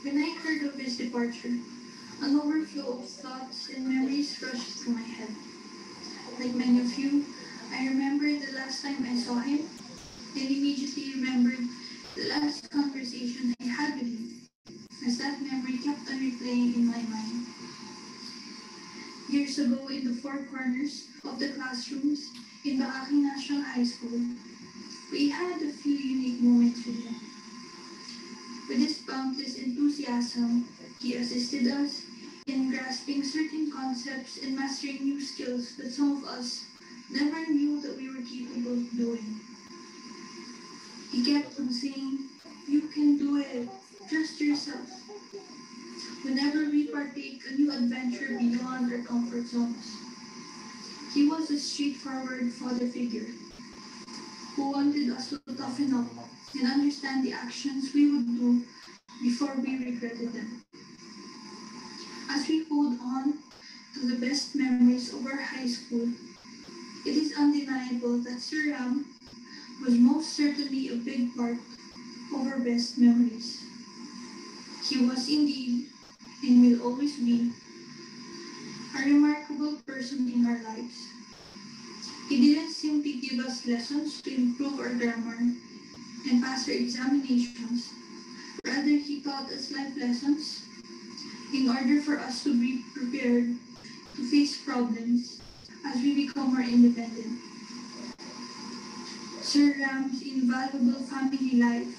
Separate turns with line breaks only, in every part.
When I heard of his departure, an overflow of thoughts and memories rushed through my head. Like many of you, I remembered the last time I saw him and immediately remembered the last conversation I had with him, as that memory kept on replaying in my mind. Years ago, in the four corners of the classrooms in Makati National High School, we had a few unique moments with him. With his boundless enthusiasm, he assisted us in grasping certain concepts and mastering new skills that some of us never knew that we were capable of doing. He kept on saying, "You can do it, trust yourself." Whenever we partake a new adventure beyond our comfort zones, he was a straightforward father figure who wanted us to toughen up and understand the actions we would do before we regretted them. As we hold on to the best memories of our high school, it is undeniable that Sir Ram was most certainly a big part of our best memories. He was indeed, and will always be, a remarkable person in our lives. He didn't simply give us lessons to improve our grammar and pass our examinations. Rather, he taught us life lessons in order for us to be prepared to face problems as we become more independent. Sir Ram's invaluable family life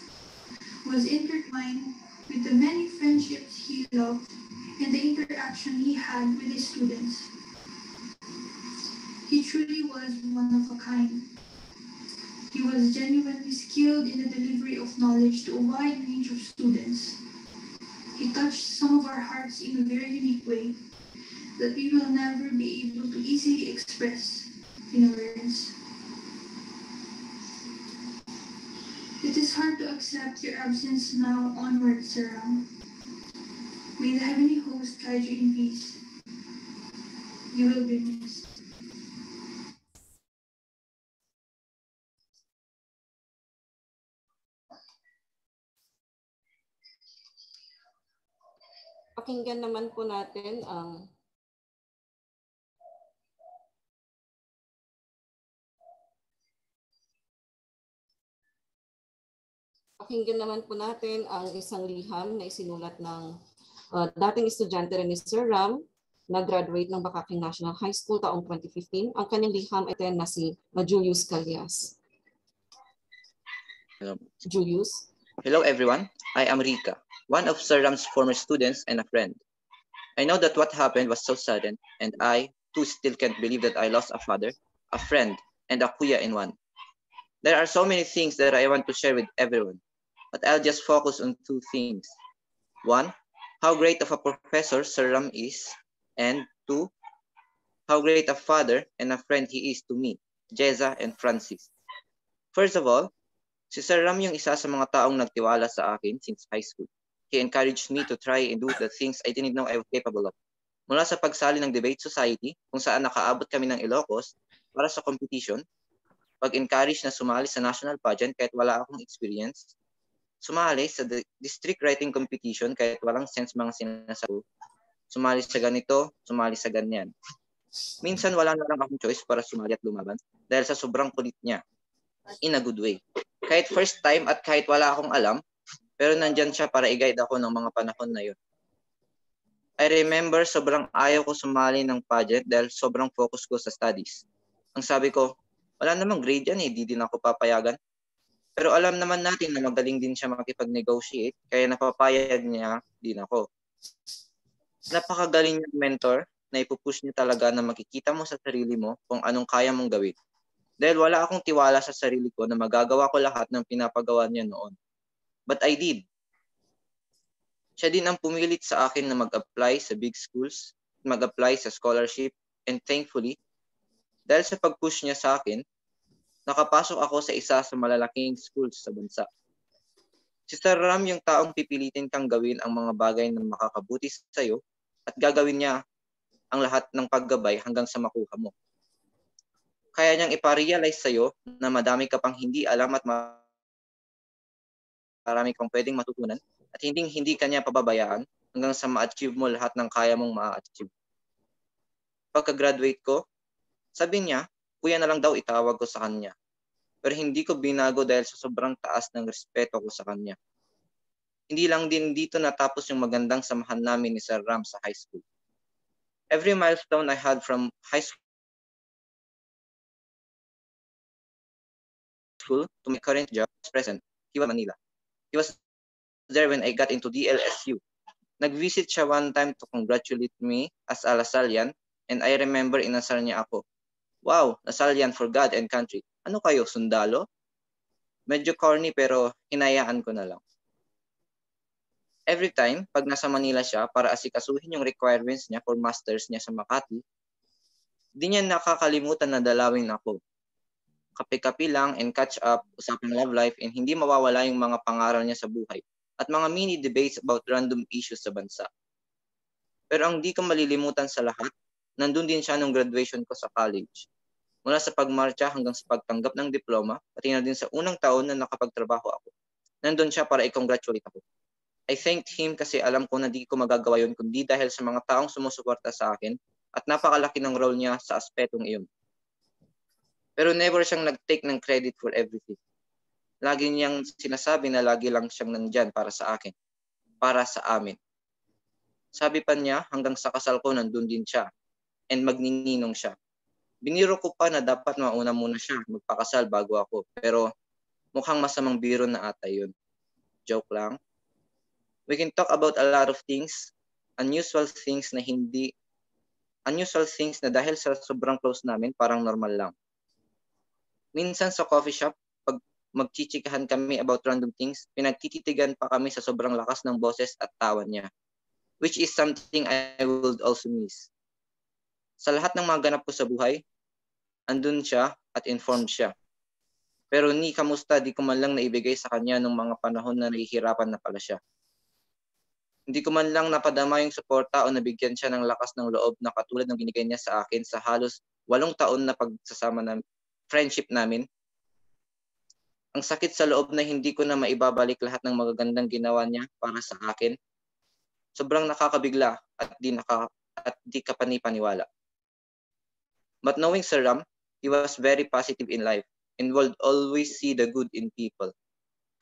was intertwined with the many friendships he loved and the interaction he had with his students. He truly was one of a kind. He was genuinely skilled in the delivery of knowledge to a wide range of students. He touched some of our hearts in a very unique way that we will never be able to easily express in words. It is hard to accept your absence now onward, Sir Ram. May the Heavenly Host guide you in peace. You will be missed.
Pakinggan naman po natin ang isang liham na isinulat ng dating estudyante rin ni Sir Ram, nag-graduate ng Makati National High School taong 2015. Ang kanyang liham ay na si Julius Calyas.
Hello.
Julius.
Hello everyone, I am Rika, one of Sir Ram's former students and a friend. I know that what happened was so sudden, and I, too, still can't believe that I lost a father, a friend, and a kuya in one. There are so many things that I want to share with everyone, but I'll just focus on two things. One, how great of a professor Sir Ram is, and two, how great a father and a friend he is to me, Jeza, and Francis. First of all, si Sir Ram yung isa sa mga taong nagtiwala sa akin since high school. He encouraged me to try and do the things I didn't know I was capable of. Mula sa pagsali ng debate society, kung saan nakaabot kami ng Ilocos para sa competition, pag-encourage na sumali sa national pageant kahit wala akong experience, sumali sa district writing competition kahit walang sense mga sinasabi, sumali sa ganito, sumali sa ganyan. Minsan wala na lang akong choice para sumali at lumaban dahil sa sobrang kulit niya, in a good way. Kahit first time at kahit wala akong alam, pero nandyan siya para i-guide ako ng mga panahon na yun. I remember sobrang ayaw ko sumali ng pageant dahil sobrang focus ko sa studies. Ang sabi ko, wala namang grade yan di din ako papayagan. Pero alam naman natin na magaling din siya makipag-negotiate, kaya napapayag niya din ako. Napakagaling niyang mentor na ipupush niya talaga na makikita mo sa sarili mo kung anong kaya mong gawin. Dahil wala akong tiwala sa sarili ko na magagawa ko lahat ng pinapagawa niya noon. But I did. Siya din ang pumilit sa akin na mag-apply sa big schools, mag-apply sa scholarship, and thankfully, dahil sa pag-push niya sa akin, nakapasok ako sa isa sa malalaking schools sa bansa. Si Sir Ram yung taong pipilitin kang gawin ang mga bagay na makakabuti sa iyo at gagawin niya ang lahat ng paggabay hanggang sa makuha mo. Kaya niyang iparealize sa iyo na madami ka pang hindi alam at marami kang pwedeng matutunan at hindi ka niya pababayaan hanggang sa ma-achieve mo lahat ng kaya mong ma-achieve. Pagka-graduate ko, sabi niya, kuya na lang daw itawag ko sa kanya. Pero hindi ko binago dahil sa sobrang taas ng respeto ko sa kanya. Hindi lang din dito natapos yung magandang samahan namin ni Sir Ram sa high school. Every milestone I had from high school to my current job was present. He was in Manila. He was there when I got into DLSU. Nag-visit siya one time to congratulate me as a Lasallian, and I remember inasal niya ako. Wow, Lasallian for God and country. Ano kayo, sundalo? Medyo corny pero hinayaan ko na lang. Every time, pag nasa Manila siya para asikasuhin yung requirements niya for masters niya sa Makati, di niya nakakalimutan na dalawin ako. Kape-kape lang and catch up, usapang love life, and hindi mawawala yung mga pangaral niya sa buhay at mga mini debates about random issues sa bansa. Pero ang di ko malilimutan sa lahat, nandun din siya nung graduation ko sa college. Mula sa pagmarcha hanggang sa pagtanggap ng diploma, pati na din sa unang taon na nakapagtrabaho ako. Nandun siya para i-congratulate ako. I thanked him kasi alam ko na di ko magagawa yun kundi dahil sa mga taong sumusuporta sa akin at napakalaki ng role niya sa aspetong iyon. Pero never siyang nag-take ng credit for everything. Lagi niyang sinasabi na lagi lang siyang nandyan para sa akin, para sa amin. Sabi pa niya hanggang sa kasal ko nandun din siya and magnininong siya. Biniro ko pa na dapat mauna muna siya magpakasal bago ako pero mukhang masamang biro na ata yun. Joke lang. We can talk about a lot of things, unusual things na dahil sa sobrang close namin parang normal lang. Minsan sa coffee shop, pag magchichikahan kami about random things, pinagtititigan pa kami sa sobrang lakas ng boses at tawa niya, which is something I would also miss. Sa lahat ng mga ganap ko sa buhay, andun siya at informed siya. Pero ni kamusta di ko man lang naibigay sa kanya nung mga panahon na nahihirapan na pala siya. Hindi ko man lang napadama yung suporta o nabigyan siya ng lakas ng loob na katulad ng binigay niya sa akin sa halos 8 taon na pagsasama na friendship namin. Ang sakit sa loob na hindi ko na maibabalik lahat ng magagandang ginawa niya para sa akin. Sobrang nakakabigla at di ka panipaniwala. But knowing Sir Ram, he was very positive in life and would always see the good in people.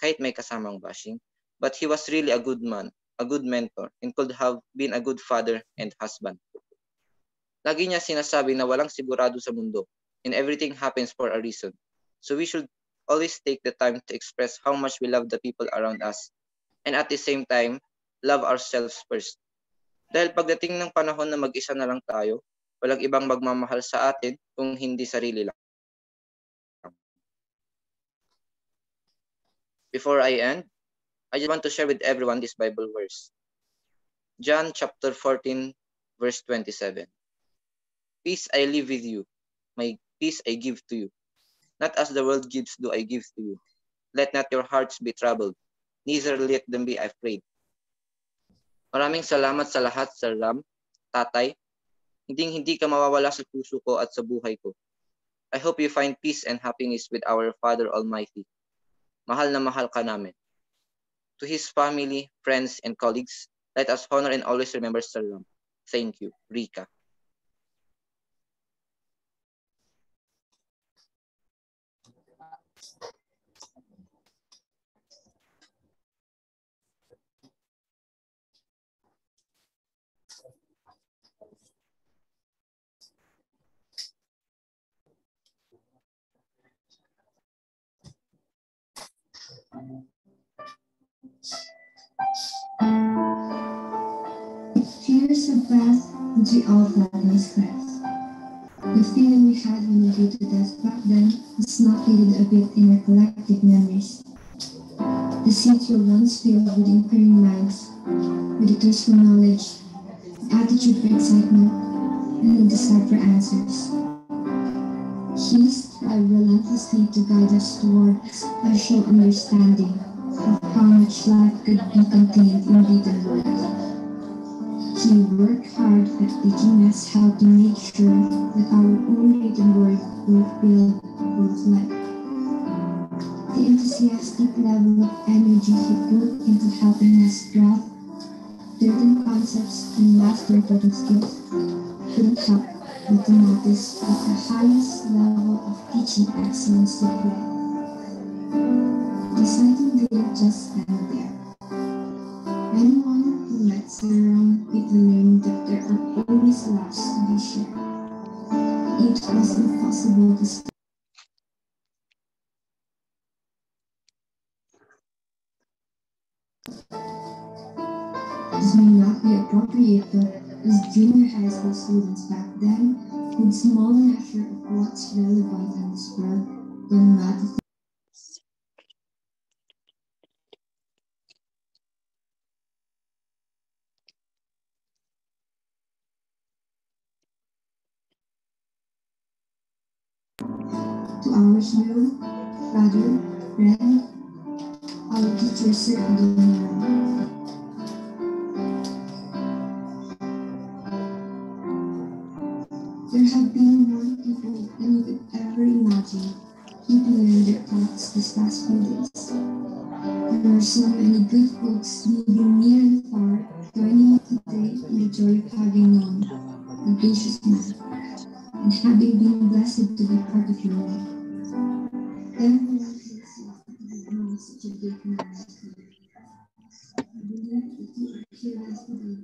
Kahit may kasamang bashing, but he was really a good man, a good mentor, and could have been a good father and husband. Lagi niya sinasabi na walang sigurado sa mundo and everything happens for a reason. So we should always take the time to express how much we love the people around us and at the same time, love ourselves first. Dahil pagdating ng panahon na mag-isa na lang tayo, walang ibang magmamahal sa atin kung hindi sarili lang. Before I end, I just want to share with everyone this Bible verse. John chapter 14, verse 27. Peace I leave with you. My peace I give to you. Not as the world gives do I give to you. Let not your hearts be troubled, neither let them be afraid. Maraming salamat sa lahat, Sir Ram, Tatay. Hindi ka mawawala sa puso ko at sa buhay ko. I hope you find peace and happiness with our Father Almighty. Mahal na mahal ka namin. To his family, friends, and colleagues, let us honor and always remember Sir Ram. Thank you, Rika.
Years have passed and we all felt his stress. The feeling we had when we hated us back then has not faded a bit in our collective memories. The seats were once filled with inquiring minds, with a thirst for knowledge, an attitude for excitement, and a desire for answers. He strive relentlessly to guide us towards a sure understanding of how much life could be contained in written word. He worked hard at teaching us how to make sure that our own written word will fill both life. The The enthusiastic level of energy he put into helping us grasp certain concepts and master important skills couldn't help but to notice that the highest level of teaching excellence took place. The cycle didn't just end there. Anyone who met Sarah quickly learned that there are always loves to be shared. It was impossible to stop. This may not be appropriate, but as junior high school students back then, with small measure of what's relevant in this world, when not to our hero, brother, friend, our teacher, Sir Adoniran. There have been more people than you could ever imagine who learned their thoughts this past few days. There are so many good folks living near and far, joining you today in the joy of having known a gracious man and having been blessed to be part of your life. Everyone has known such a big man. I believe that you are here today.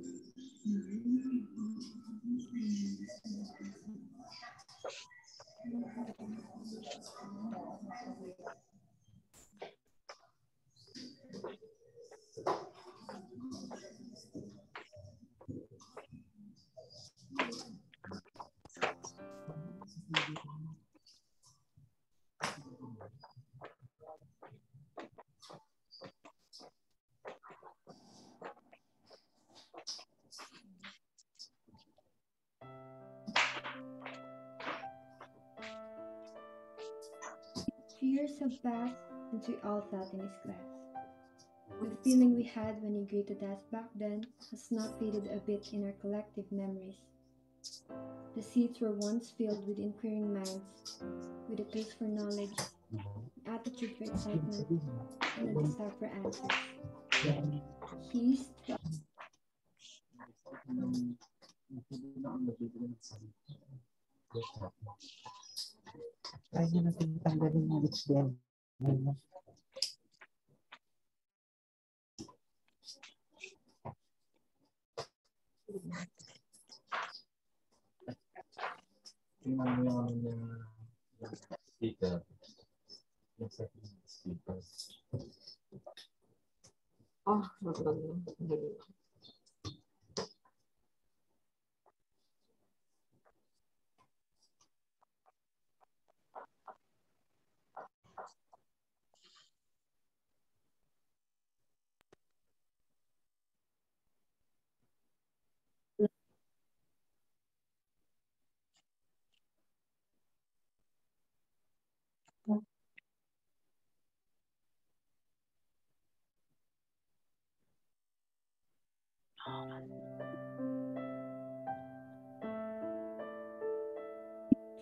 Years have passed since we all sat in his class. The feeling we had when he greeted us back then has not faded a bit in our collective memories. The seats were once filled with inquiring minds, with a thirst for knowledge, an attitude for excitement, and a desire for answers. He used to
Kaya natin tanggalin yung HDMI mo. Tingnan mo yung speaker. Yung speaker.
Oh, naglag.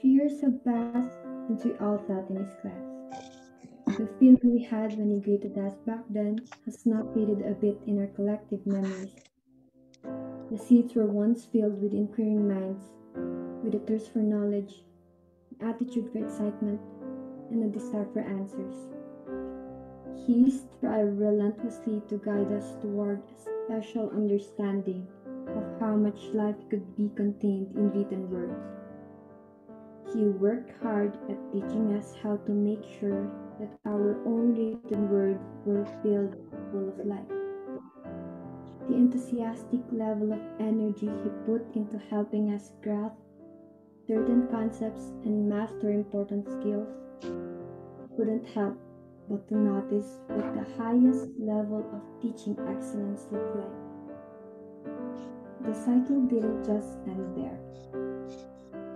Years have passed since we all sat in his class. The feeling we had when he greeted us back then has not faded a bit in our collective memories. The seats were once filled with inquiring minds, with a thirst for knowledge, an attitude for excitement, and a desire for answers. He strived relentlessly to guide us toward a special understanding of how much life could be contained in written words. He worked hard at teaching us how to make sure that our own written words were filled full of life. The enthusiastic level of energy he put into helping us grasp certain concepts and master important skills couldn't help but to notice what the highest level of teaching excellence looked like. The cycle didn't just end there.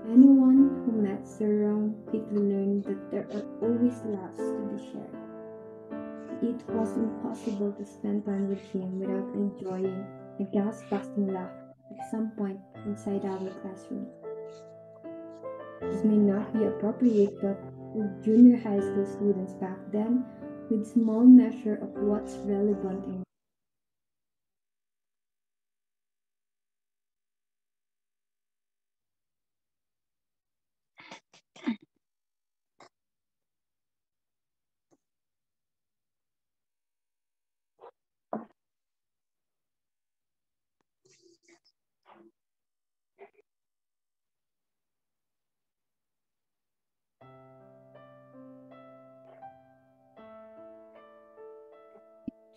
Anyone who met Sir Ram quickly learned that there are always laughs to be shared. It was impossible to spend time with him without enjoying a gas-busting laugh at some point inside our classroom. This may not be appropriate, but as junior high school students back then, with small measure of what's relevant in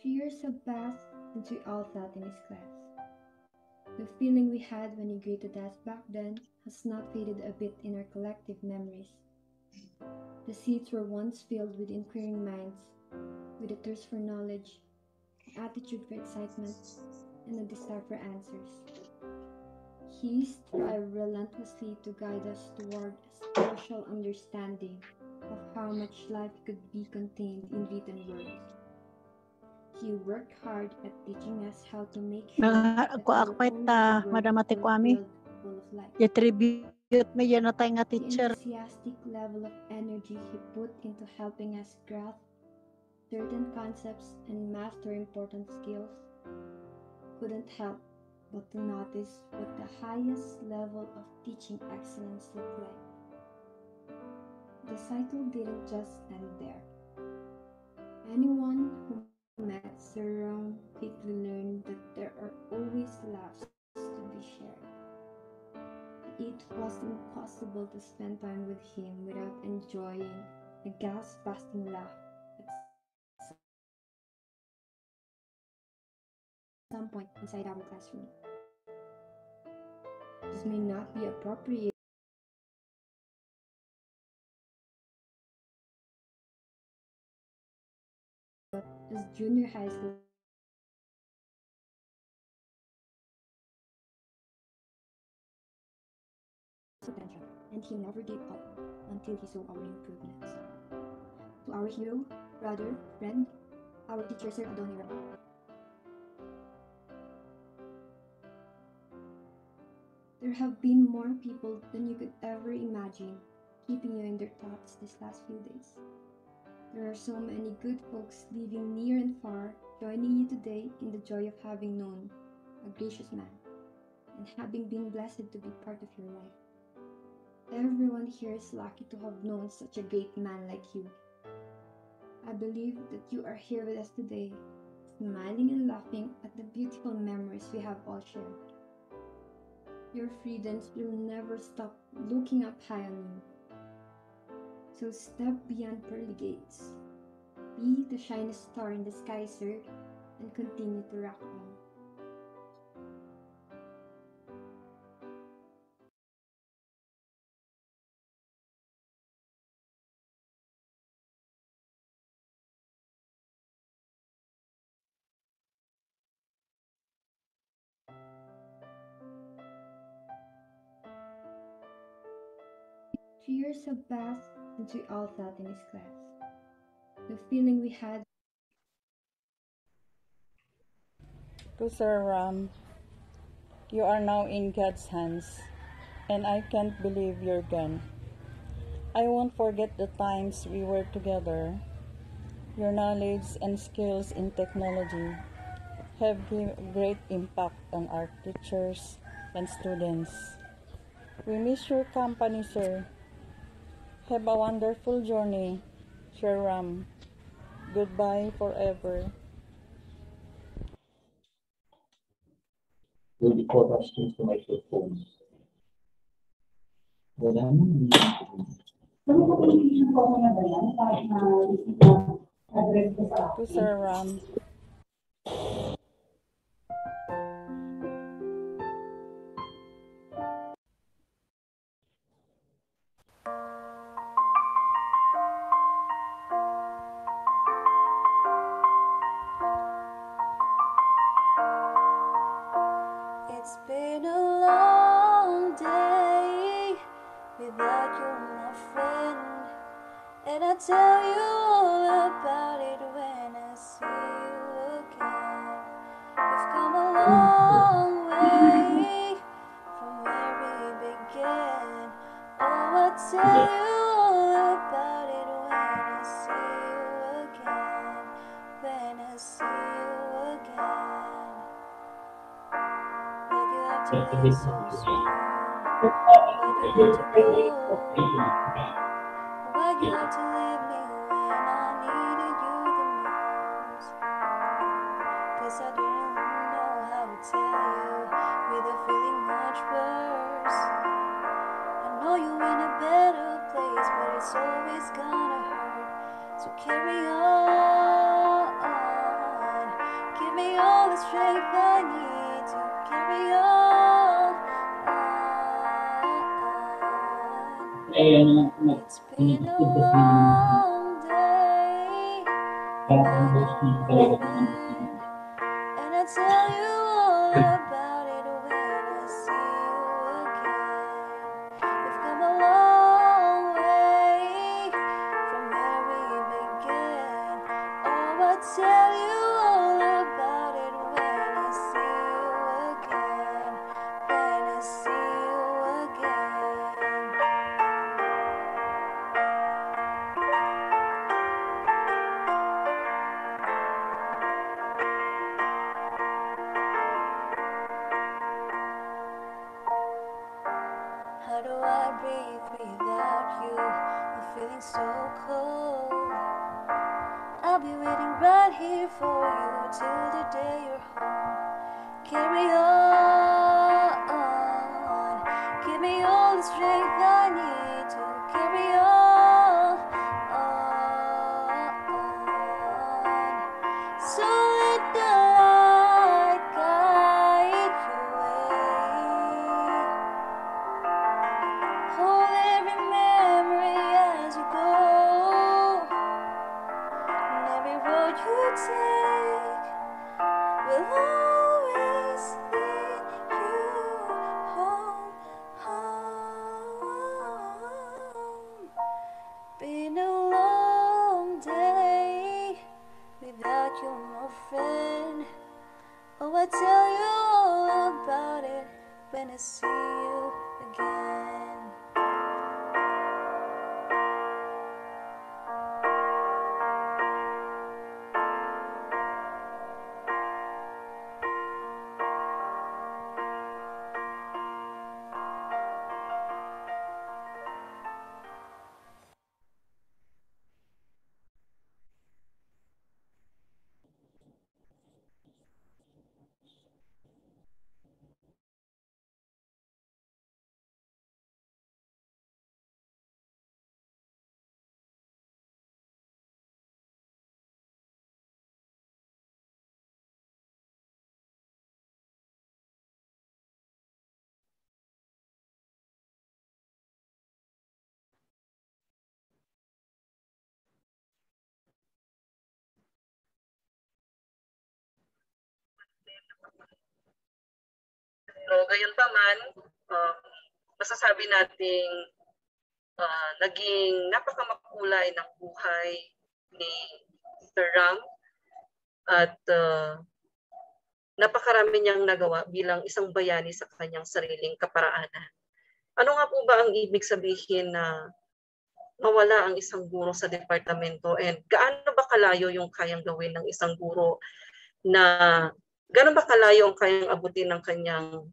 Years have passed since we all sat in his class. The feeling we had when he greeted us back then has not faded a bit in our collective memories. The seats were once filled with inquiring minds, with a thirst for knowledge, an attitude for excitement, and a desire for answers. He strived relentlessly to guide us toward a spiritual understanding of how much life could be contained in written words. He worked hard at teaching us how to make sure that
Ako
our
akwait
own
ta
words
Madam Ate
were
Kwame.
filled full of life.
I-tribute me yan na tayo nga
The
teacher.
enthusiastic level of energy he put into helping us grasp certain concepts and master important skills couldn't help but to notice what the highest level of teaching excellence looked like. The cycle didn't just end there. Anyone who met Sir Ram quickly learned that there are always laughs to be shared. It was impossible to spend time with him without enjoying a gas-busting laugh at some point inside our classroom. This may not be appropriate as junior high school potential, and he never gave up until he saw our improvements. To our hero, brother, friend, our teacher, Sir Adoniram. There have been more people than you could ever imagine keeping you in their thoughts these last few days. There are so many good folks living near and far, joining you today in the joy of having known a gracious man and having been blessed to be part of your life. Everyone here is lucky to have known such a great man like you. I believe that you are here with us today, smiling and laughing at the beautiful memories we have all shared. Your freedoms will never stop looking up high on you. So step beyond pearly gates. Be the shining star in the sky, sir, and continue to rock on. Years have passed since we all sat in his class. The feeling we had
To Sir Ram, you are now in God's hands, and I can't believe you're gone. I won't forget the times we were together. Your knowledge and skills in technology have given great impact on our teachers and students. We miss your company, sir. Have a wonderful journey, Sir Ram. Goodbye forever.
Will you call us to the microphone? Wala naman.
To Sir Ram,
It's been a long day without you, my friend, and I'll tell you all about it when I see you again. We've come a long way from where we began. Oh, I'll tell you all about it when I see you again. so soon. Why'd you have to go? Why'd you have to leave me when I needed you the most? 'Cause I didn't know how to tell you with a feeling much worse. I know you're in a better place, but it's always gonna hurt. So carry on. Give me all the strength I need to carry on. It's been a long day without your friend, and I tell you all about it when I see you again. We've come a long way from where we began. Oh, I'll tell you all about it when I see you again. When I see you again. How do I breathe without you? I'm feeling so cold. I'll be waiting right here for you till the day you're home. Carry on. Give me all the strength I need to carry on. So let the light guide your way. Hold every memory as you go, and every road you take will always lead you home, home. Been a long day without you, my friend. Oh, I tell you all about it when I see you again.
So, gayunpaman, masasabi nating naging napakamakulay ng buhay ni Sir Ram at napakarami niyang nagawa bilang isang bayani sa kanyang sariling kaparaanan. Ano nga po ba ang ibig sabihin na mawala ang isang guro sa departamento, and gaano ba kalayo yung kayang gawin ng isang guro, na gaano ba kalayo ang kayang abutin ng kanyang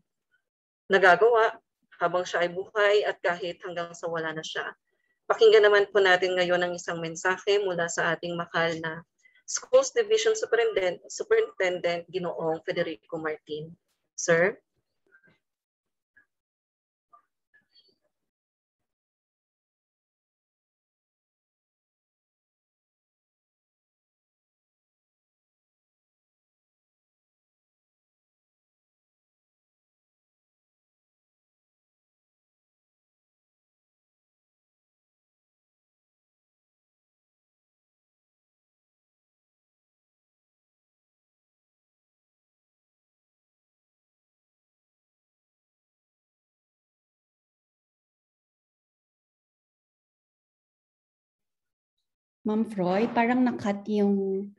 nagagawa habang siya ay buhay at kahit hanggang sa wala na siya? Pakinggan naman po natin ngayon ang isang mensahe mula sa ating mahal na Schools Division Superintendent Ginoong Federico Martin. Sir?
Ma'am Froy, parang nakat yung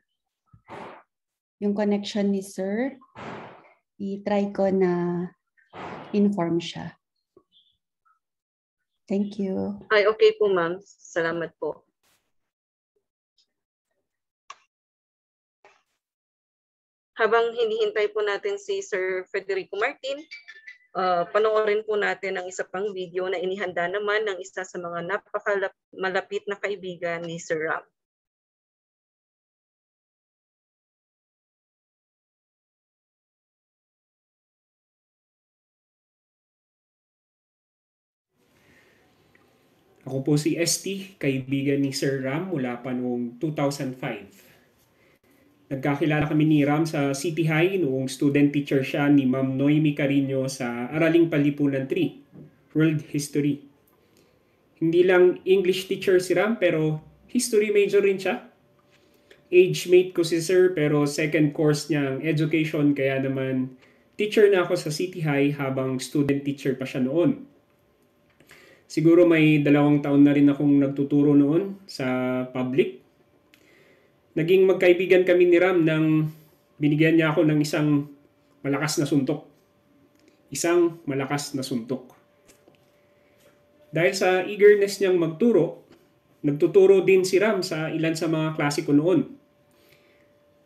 connection ni Sir. I-try ko na inform siya. Thank you.
Ay, okay po ma'am. Salamat po. Habang hinihintay po natin si Sir Federico Martin, Panoorin po natin ang isa pang video na inihanda naman ng isa sa mga malapit na kaibigan ni Sir Ram.
Ako po si ST, kaibigan ni Sir Ram mula pa noong 2005. Nagkakilala kami ni Ram sa City High noong student teacher siya ni Ma'am Noemi Carino sa Araling Palipunan 3, World History. Hindi lang English teacher si Ram pero history major rin siya. Age mate ko si Sir pero second course niya ang education kaya naman teacher na ako sa City High habang student teacher pa siya noon. Siguro may 2 taon na rin akong nagtuturo noon sa public. Naging magkaibigan kami ni Ram nang binigyan niya ako ng isang malakas na suntok. Isang malakas na suntok. Dahil sa eagerness niyang magturo, nagtuturo din si Ram sa ilan sa mga klase ko noon.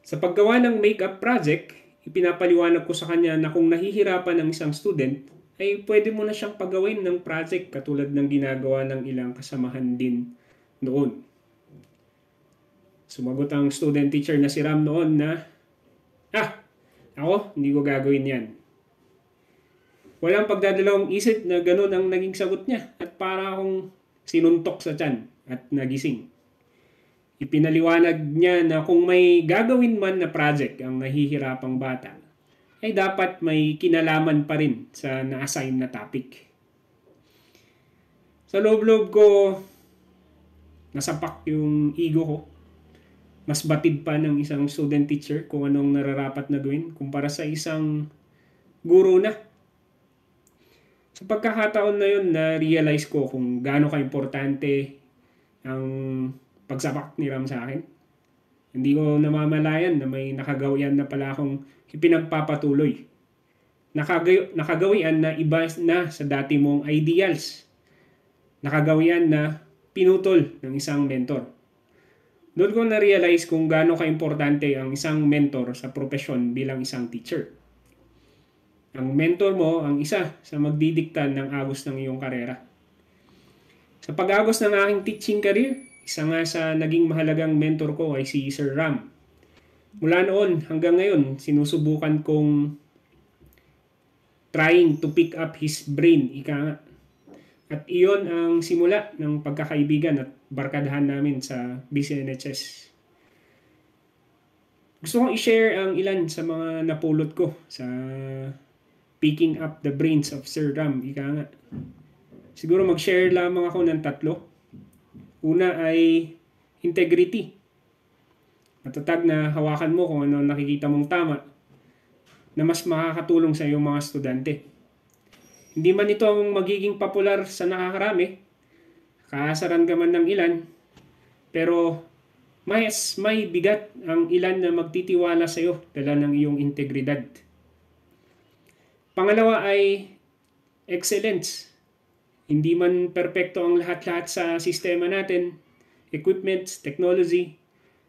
Sa paggawa ng makeup project, ipinapaliwanag ko sa kanya na kung nahihirapan ang isang student, ay pwede mo na siyang pagawin ng project katulad ng ginagawa ng ilang kasamahan din noon. Sumagot ang student teacher na si Ram noon na, ako, hindi ko gagawin yan. Walang pagdadalawang isip na ganun ang naging sagot niya at para akong sinuntok sa tiyan at nagising. Ipinaliwanag niya na kung may gagawin man na project ang nahihirapang bata, ay dapat may kinalaman pa rin sa na-assign na topic. Sa loob-loob ko, nasapak yung ego ko. Mas batid pa ng isang student teacher kung anong nararapat na gawin kumpara sa isang guro na. Sa pagkakataon na yun, na-realize ko kung gaano ka-importante ang pagsapak ni Ram sa akin. Hindi ko namamalayan na may nakagawian na pala akong ipinagpapatuloy. Nakagawian na iba na sa dati mong ideals. Nakagawian na pinutol ng isang mentor. Doon ko na-realize kung gaano ka-importante ang isang mentor sa profesyon bilang isang teacher. Ang mentor mo ang isa sa magdidikta ng agos ng iyong karera. Sa pag-agos ng aking teaching career, isa nga sa naging mahalagang mentor ko ay si Sir Ram. Mula noon hanggang ngayon, sinusubukan kong trying to pick up his brain, ika nga. At iyon ang simula ng pagkakaibigan at barkadahan namin sa BCNHS. Gusto kong i-share ang ilan sa mga napulot ko sa picking up the brains of Sir Ram, ika nga. Siguro mag-share lamang ako ng 3. Una ay integrity. Matatag na hawakan mo kung ano nakikita mong tama na mas makakatulong sa iyong mga estudyante. Hindi man ito ang magiging popular sa nakakarami, kaasaran ka man ng ilan, pero may bigat ang ilan na magtitiwala sa iyo dala ng iyong integridad. Pangalawa ay excellence. Hindi man perpekto ang lahat-lahat sa sistema natin, equipment, technology,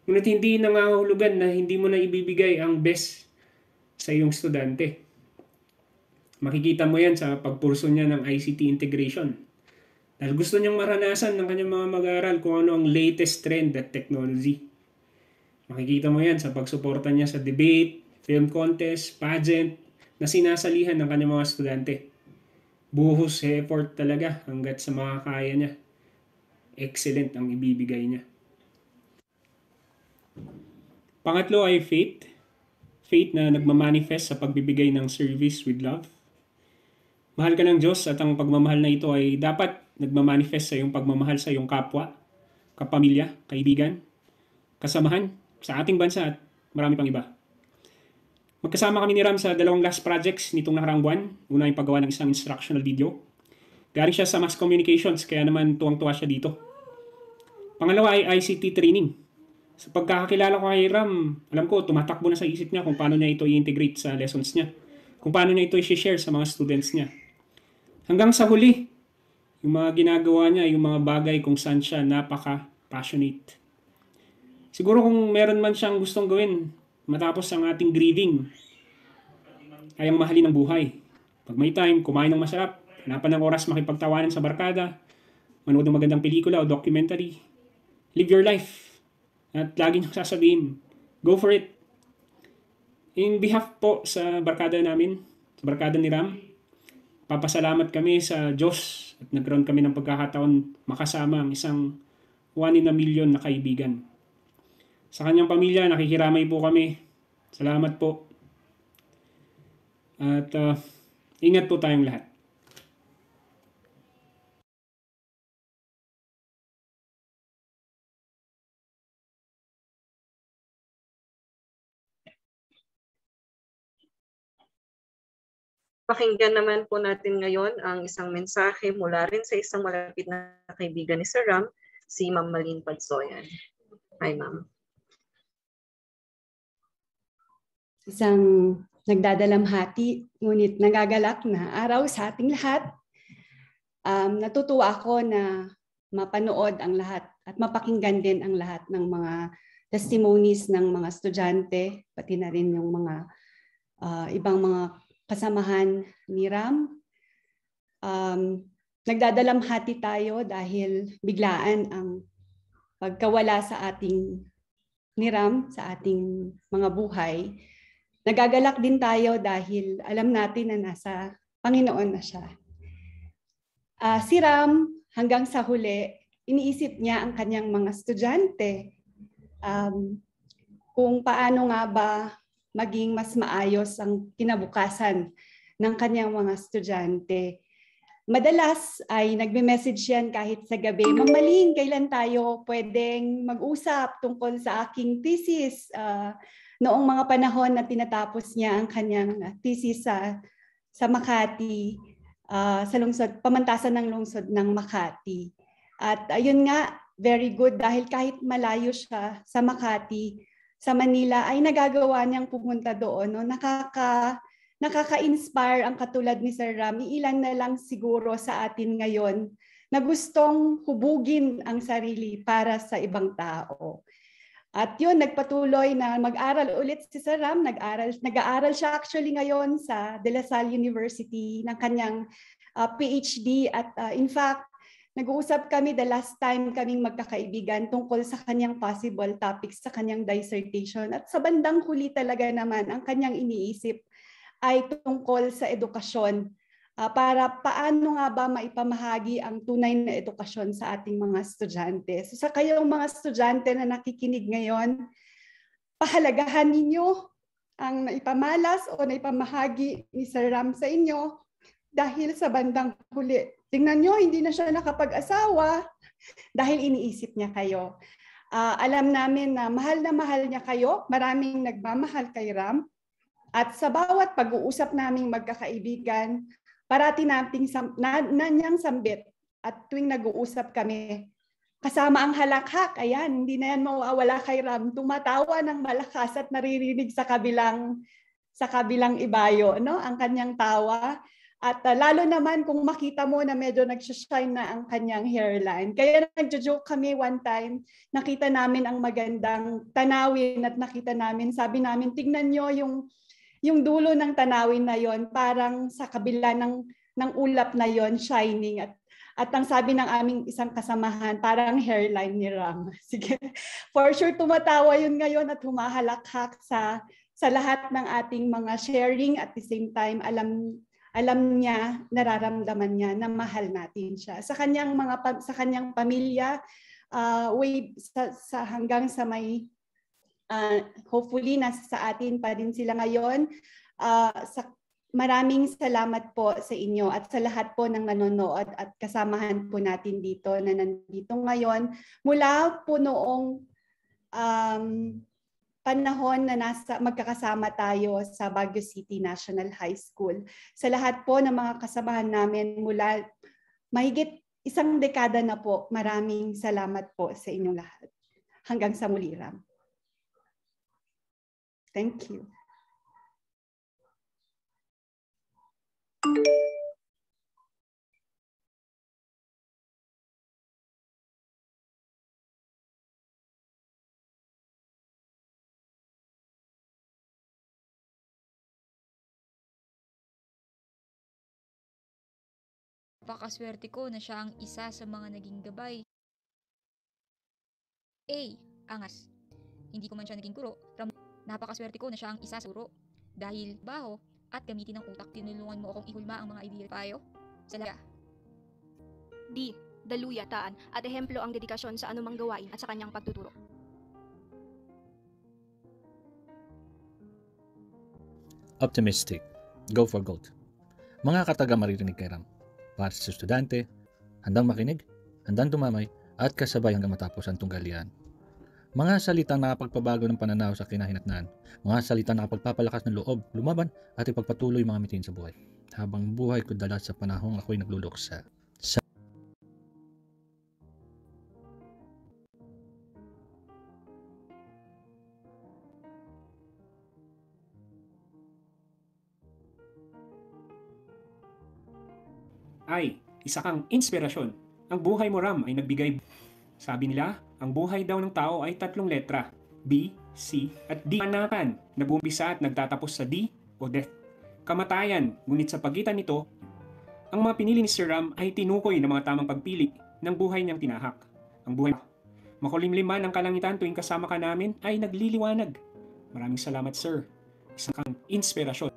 ngunit hindi nangangahulugan na hindi mo na ibibigay ang best sa iyong estudyante. Makikita mo yan sa pagpurso niya ng ICT integration. Dahil gusto niyang maranasan ng kanyang mga mag-aaral kung ano ang latest trend at technology. Makikita mo yan sa pagsuporta niya sa debate, film contest, pageant, na sinasalihan ng kanyang mga estudyante. Buhos effort talaga hanggat sa makakaya niya. Excellent ang ibibigay niya. Pangatlo ay faith. Faith na nagmamanifest sa pagbibigay ng service with love. Mahal ka ng Diyos at ang pagmamahal na ito ay dapat nagmamanifest sa iyong pagmamahal sa iyong kapwa, kapamilya, kaibigan, kasamahan sa ating bansa at marami pang iba. Magkasama kami ni Ram sa 2 last projects nitong nakaraang buwan. Una yung paggawa ng isang instructional video. Galing siya sa mass communications kaya naman tuwang-tuwa siya dito. Pangalawa ay ICT training. Sa pagkakakilala ko kay Ram, alam ko tumatakbo na sa isip niya kung paano niya ito i-integrate sa lessons niya. Kung paano niya ito i-share sa mga students niya. Hanggang sa huli, yung mga ginagawa niya, yung mga bagay kung saan siya napaka-passionate. Siguro kung meron man siyang gustong gawin matapos ang ating grieving, ay ang mahalin ng buhay. Pag may time, kumain ng masarap, hanapan ng oras makipagtawanan sa barkada, manood ng magandang pelikula o documentary. Live your life. At lagi niyong sasabihin, go for it. In behalf po sa barkada namin, sa barkada ni Ram, papasalamat kami sa Diyos at nagkaroon kami ng pagkakataon makasama ang isang 1 in a million na kaibigan. Sa kanyang pamilya, nakikiramay po kami. Salamat po. At ingat po tayong lahat.
Pakinggan naman po natin ngayon ang isang mensahe mula rin sa isang malapit na kaibigan ni Sir Ram, si Ma'am Malin Padsoyan. Hi, Ma'am.
Isang nagdadalamhati, ngunit nagagalak na araw sa ating lahat. Natutuwa ako na mapanood ang lahat at mapakinggan din ang lahat ng mga testimonies ng mga estudyante, pati na rin yung mga ibang mga kasamahan ni Ram. Nagdadalamhati tayo dahil biglaan ang pagkawala sa ating ni Ram sa ating mga buhay. Nagagalak din tayo dahil alam natin na nasa Panginoon na siya. Si Ram hanggang sa huli, iniisip niya ang kanyang mga estudyante. Kung paano nga ba maging mas maayos ang kinabukasan ng kanyang mga estudyante. Madalas ay nagme-message yan kahit sa gabi, Ma'am Malin, kailan tayo pwedeng mag-usap tungkol sa aking thesis? Noong mga panahon na tinatapos niya ang kanyang thesis sa Makati, sa lungsod, pamantasan ng lungsod ng Makati. At ayun nga, very good dahil kahit malayo siya sa Makati, sa Manila ay nagagawa niyang pumunta doon. No? Nakaka-inspire ang katulad ni Sir Ram. Ilan na lang siguro sa atin ngayon na gustong hubugin ang sarili para sa ibang tao. At yun, nagpatuloy na mag-aral ulit si Sir Ram. Nag-aaral siya actually ngayon sa De La Salle University ng kanyang PhD. At in fact, nag-uusap kami the last time kaming magkakaibigan tungkol sa kanyang possible topics sa kanyang dissertation. At sa bandang huli talaga naman, ang kanyang iniisip ay tungkol sa edukasyon. Para paano nga ba maipamahagi ang tunay na edukasyon sa ating mga estudyante. So sa kayong mga estudyante na nakikinig ngayon, pahalagahan ninyo ang naipamalas o naipamahagi ni Sir Ram sa inyo dahil sa bandang huli. Tingnan nyo, hindi na siya nakapag-asawa dahil iniisip niya kayo. Alam namin na mahal niya kayo. Maraming nagmamahal kay Ram. At sa bawat pag-uusap naming magkakaibigan, parati nating nanyang sambit. At tuwing nag-uusap kami, kasama ang halakhak, ayan, hindi na yan mawawala kay Ram. Tumatawa ng malakas at naririnig sa kabilang ibayo, no? Ang kanyang tawa. At lalo naman kung makita mo na medyo nag-shine na ang kanyang hairline. Kaya nagjo-joke kami one time, nakita namin ang magandang tanawin at nakita namin, sabi namin, tignan nyo yung dulo ng tanawin na yon, parang sa kabila ng ulap na yon, shining. At ang sabi ng aming isang kasamahan, parang hairline ni Ram. Sige, for sure tumatawa yun ngayon at humahalakhak sa lahat ng ating mga sharing. At the same time, alam niya, nararamdaman niya na mahal natin siya. Sa kanyang pamilya, hanggang sa may hopefully nasa sa atin pa din sila ngayon. Maraming salamat po sa inyo at sa lahat po ng nanonood at kasamahan po natin dito na nandito ngayon. Mula po noong panahon na magkakasama tayo sa Baguio City National High School. Sa lahat po ng mga kasamahan namin mula mahigit 1 dekada na po, maraming salamat po sa inyong lahat. Hanggang sa muli, Ram. Thank you.
Napakaswerte ko na siya ang isa sa mga naging gabay. Angas. Hindi ko man siya naging guro. Napakaswerte ko na siya ang isa sa guro. Dahil baho at gamitin ng utak, tinulungan mo akong ihulma ang mga ideya payo. Salamat.
D. Daluyataan at ehemplo ang dedikasyon sa anumang gawain at sa kanyang pagtuturo.
Optimistic. Go for gold. Mga kataga maririnig kay Ram. Para sa estudyante, handang makinig, handang dumamay, at kasabay hanggang matapos ang tunggalian. Mga salitang nakapagpabago ng pananaw sa kinahinatnan. Mga salitang nakapagpapalakas ng loob, lumaban, at ipagpatuloy mga mitin sa buhay. Habang buhay ko dala sa panahong ako'y nagluluksa.
Ay, isa kang inspirasyon. Ang buhay mo, Ram, ay nagbigay. Sabi nila, ang buhay daw ng tao ay 3 letra. B, C, at D. Anakan, nag-uumpisa at nagtatapos sa D o death. Kamatayan, ngunit sa pagitan nito, ang mga pinili ni Sir Ram ay tinukoy ng mga tamang pagpili ng buhay niyang tinahak. Ang buhay makulimliman ang kalangitan tuwing kasama ka namin ay nagliliwanag. Maraming salamat, Sir. Isang kang inspirasyon.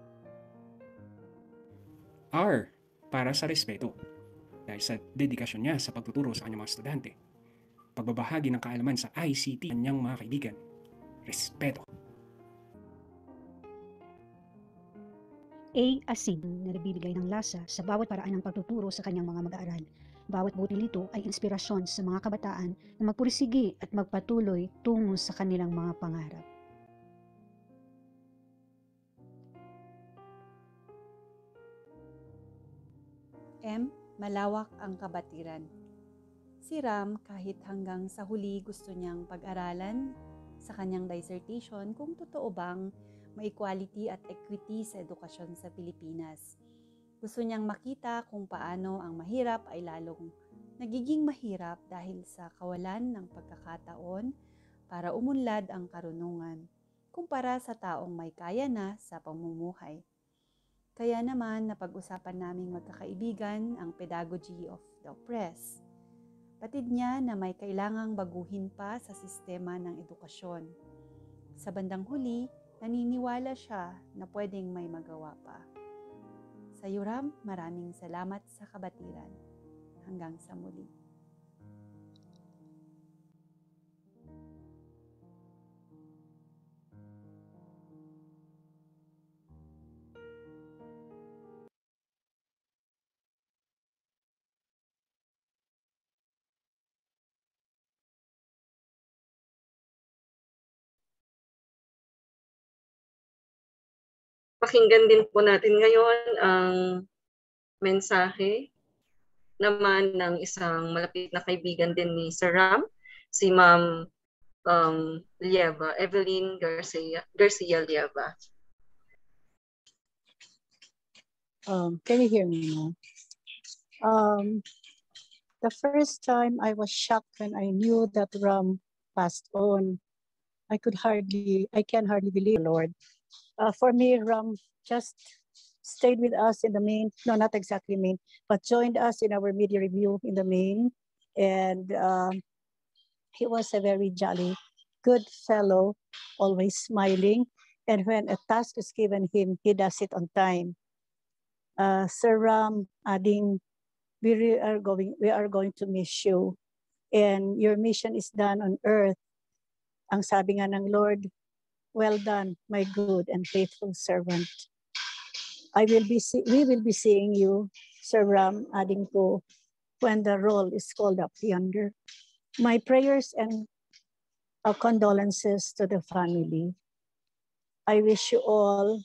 R, para sa respeto. Dahil sa dedikasyon niya sa pagtuturo sa kanyang mga estudyante. Pagbabahagi ng kaalaman sa ICT ng kanyang mga kaibigan. Respeto.
Asin na nagbibigay ng lasa sa bawat paraan ng pagtuturo sa kanyang mga mag-aaral. Bawat butil nito ay inspirasyon sa mga kabataan na magpursige at magpatuloy tungo sa kanilang mga pangarap.
M. Malawak ang kabatiran. Si Ram kahit hanggang sa huli gusto niyang pag-aralan sa kanyang dissertation kung totoo bang may equality at equity sa edukasyon sa Pilipinas. Gusto niyang makita kung paano ang mahirap ay lalong nagiging mahirap dahil sa kawalan ng pagkakataon para umunlad ang karunungan kumpara sa taong may kaya na sa pamumuhay. Kaya naman napag-usapan naming magkakaibigan ang pedagogy of the oppressed. Batid niya na may kailangang baguhin pa sa sistema ng edukasyon. Sa bandang huli, naniniwala siya na pwedeng may magawa pa. Sa iyo, Ram, maraming salamat sa kabatiran. Hanggang sa muli.
Pakinggan din po natin ngayon ang mensahe naman ng isang malapit na kaibigan din ni Sir Ram, si Ma'am Lieva, Evelyn Garcia Lieva.
Can you hear me now? The first time I was shocked when I knew that Ram passed on. I can hardly believe, Lord. For me, Ram just stayed with us in the main, no, not exactly main, but joined us in our media review in the main. And he was a very jolly, good fellow, always smiling. And when a task is given him, he does it on time. Sir Ram, adding, we are going to miss you. And your mission is done on earth. Ang sabi nga ng Lord, well done, my good and faithful servant. We will be seeing you, Sir Ram, adding to, when the roll is called up yonder. My prayers and condolences to the family. I wish you all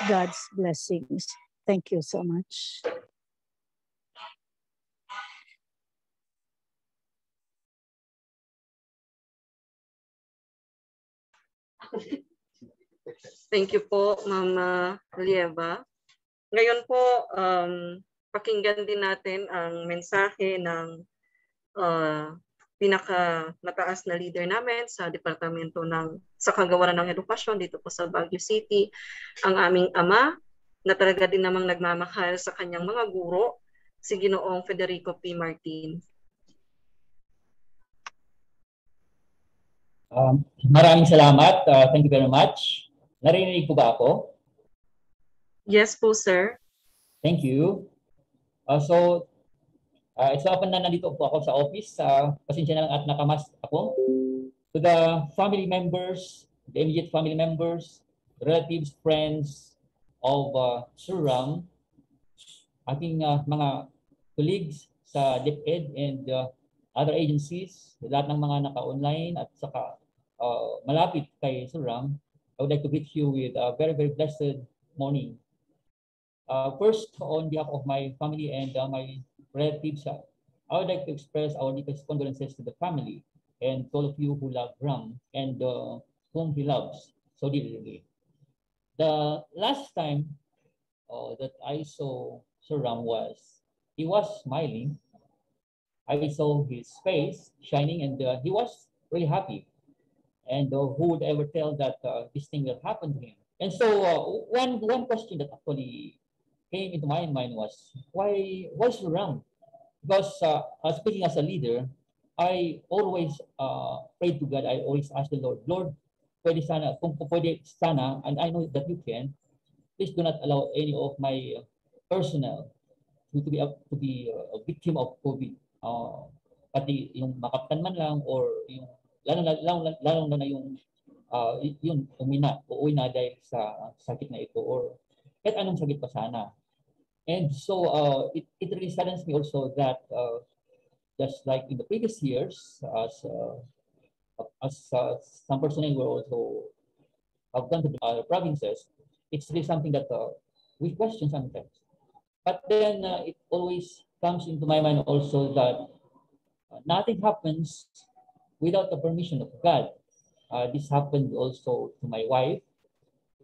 God's blessings. Thank you so much.
Thank you po, Ma'am Lieva. Ngayon po, pakinggan din natin ang mensahe ng pinakamataas na leader namin sa Departamento sa Kagawaran ng Edukasyon dito po sa Baguio City, ang aming ama na talaga din namang nagmamahal sa kanyang mga guro si Ginoong Federico P. Martin.
Maraming salamat. Thank you very much. Narinig ko ba ako?
Yes po, sir.
Thank you. It's often na nandito po ako sa office. Pasensya na lang at nakamask ako. To the family members, the immediate family members, relatives, friends of Sir Ram, ating mga colleagues sa DepEd and other agencies, lahat ng mga naka-online at saka malapit kay Sir Ram, I would like to greet you with a very, very blessed morning. First, on behalf of my family and my relatives, I would like to express our deepest condolences to the family and to all of you who love Ram and whom he loves so deeply. The last time that I saw Sir Ram he was smiling. I saw his face shining and he was really happy. And who would ever tell that this thing will happen to him? And so one question that actually came into my mind was, why Sir Ram? Because speaking as a leader, I always pray to God. I always ask the Lord, Lord, pwede sana, kung pwede sana, and I know that you can, please do not allow any of my personnel to be a victim of COVID. Pati yung makaptan man lang or yung lalo na yung uuwi na dahil sa sakit na ito or kahit anong sakit pa sana. And so it really saddens me also that just like in the previous years, as some personnel were also have gone to the provinces, it's really something that we question sometimes. But then it always comes into my mind also that nothing happens without the permission of God. This happened also to my wife.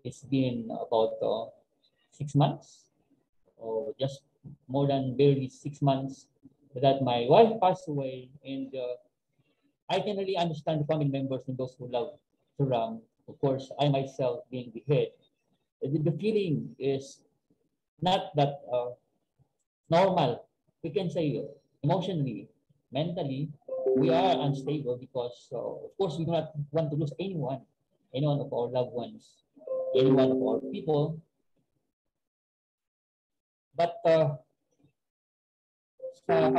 It's been about 6 months, or just more than barely 6 months that my wife passed away, and I can really understand the family members and those who love Sir Ram. Of course, I myself being the head, the feeling is not that normal. We can say emotionally, mentally, we are unstable because, of course, we do not want to lose anyone of our loved ones, anyone of our people. But sa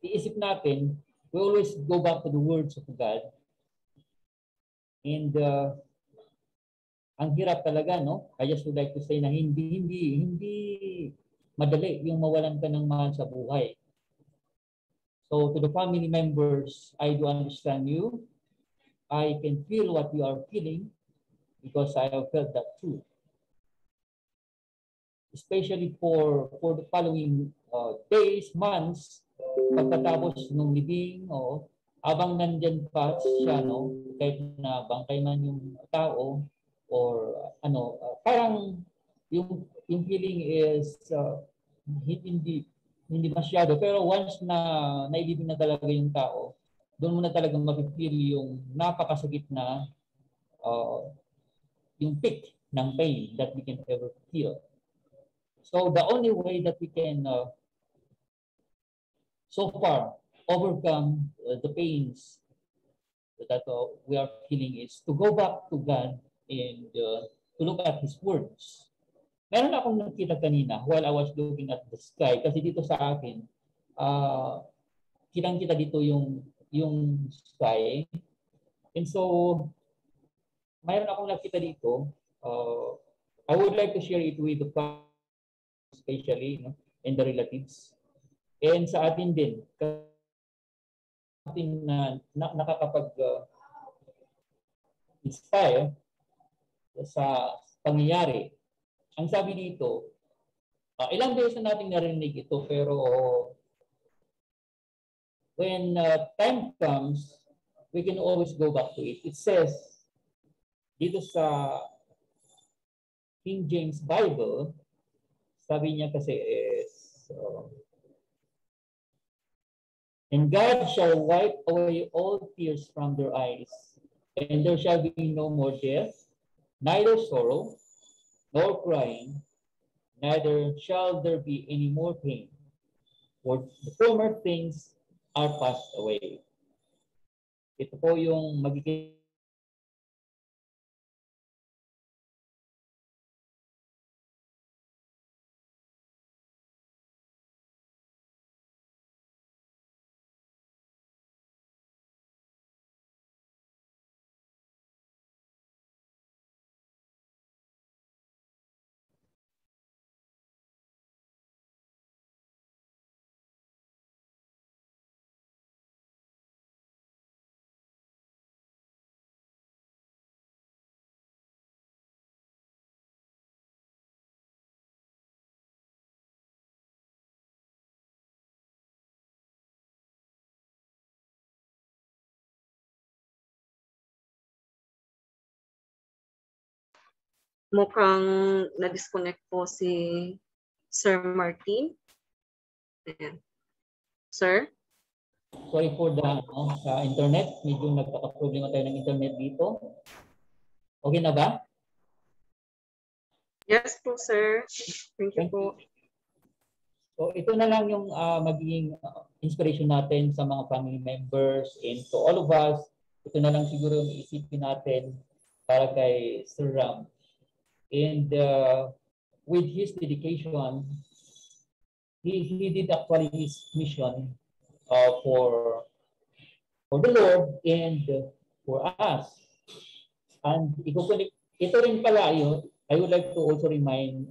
iisip natin, we always go back to the words of God. And ang hirap talaga, no? I just would like to say na hindi madali yung mawalan ka ng mahal sa buhay. So to the family members, I do understand you. I can feel what you are feeling because I have felt that too. Especially for the following days, months, pagkatapos ng libing, abang nandyan pa siya, no? Kahit na bangkay man yung tao, or parang yung feeling is hindi masyado, pero once na nailibing na talaga yung tao, doon mo na talagang mapipil yung napakasakit na yung peak ng pain that we can ever feel. So the only way that we can so far overcome the pains that we are feeling is to go back to God and to look at His words. Meron akong nakita kanina while I was looking at the sky, kasi dito sa akin, kitang-kita dito yung sky. And so, mayroon akong nakita dito. I would like to share it with the family, especially, and the relatives. And sa atin din, ating nakakapag-inspire sa pangyayari. Ang sabi dito, ilang beses na natin narinig ito, pero when time comes, we can always go back to it. It says, dito sa King James Bible, sabi niya kasi is, and God shall wipe away all tears from their eyes, and there shall be no more death, neither sorrow, nor crying, neither shall there be any more pain, for the former things are passed away. Ito po yung magiging
mukhang na-disconnect po si Sir Martin. Ayan. Sir?
sorry for the sa internet. Medyo nagkaka-problema tayo ng internet dito. Okay na ba?
Yes po, sir. Thank you po.
So ito na lang yung magiging inspiration natin sa mga family members and to all of us. Ito na lang siguro yung isipin natin para kay Sir Ram. And with his dedication, he did actually his mission for the Lord and for us. And ito rin pala yun, I would like to also remind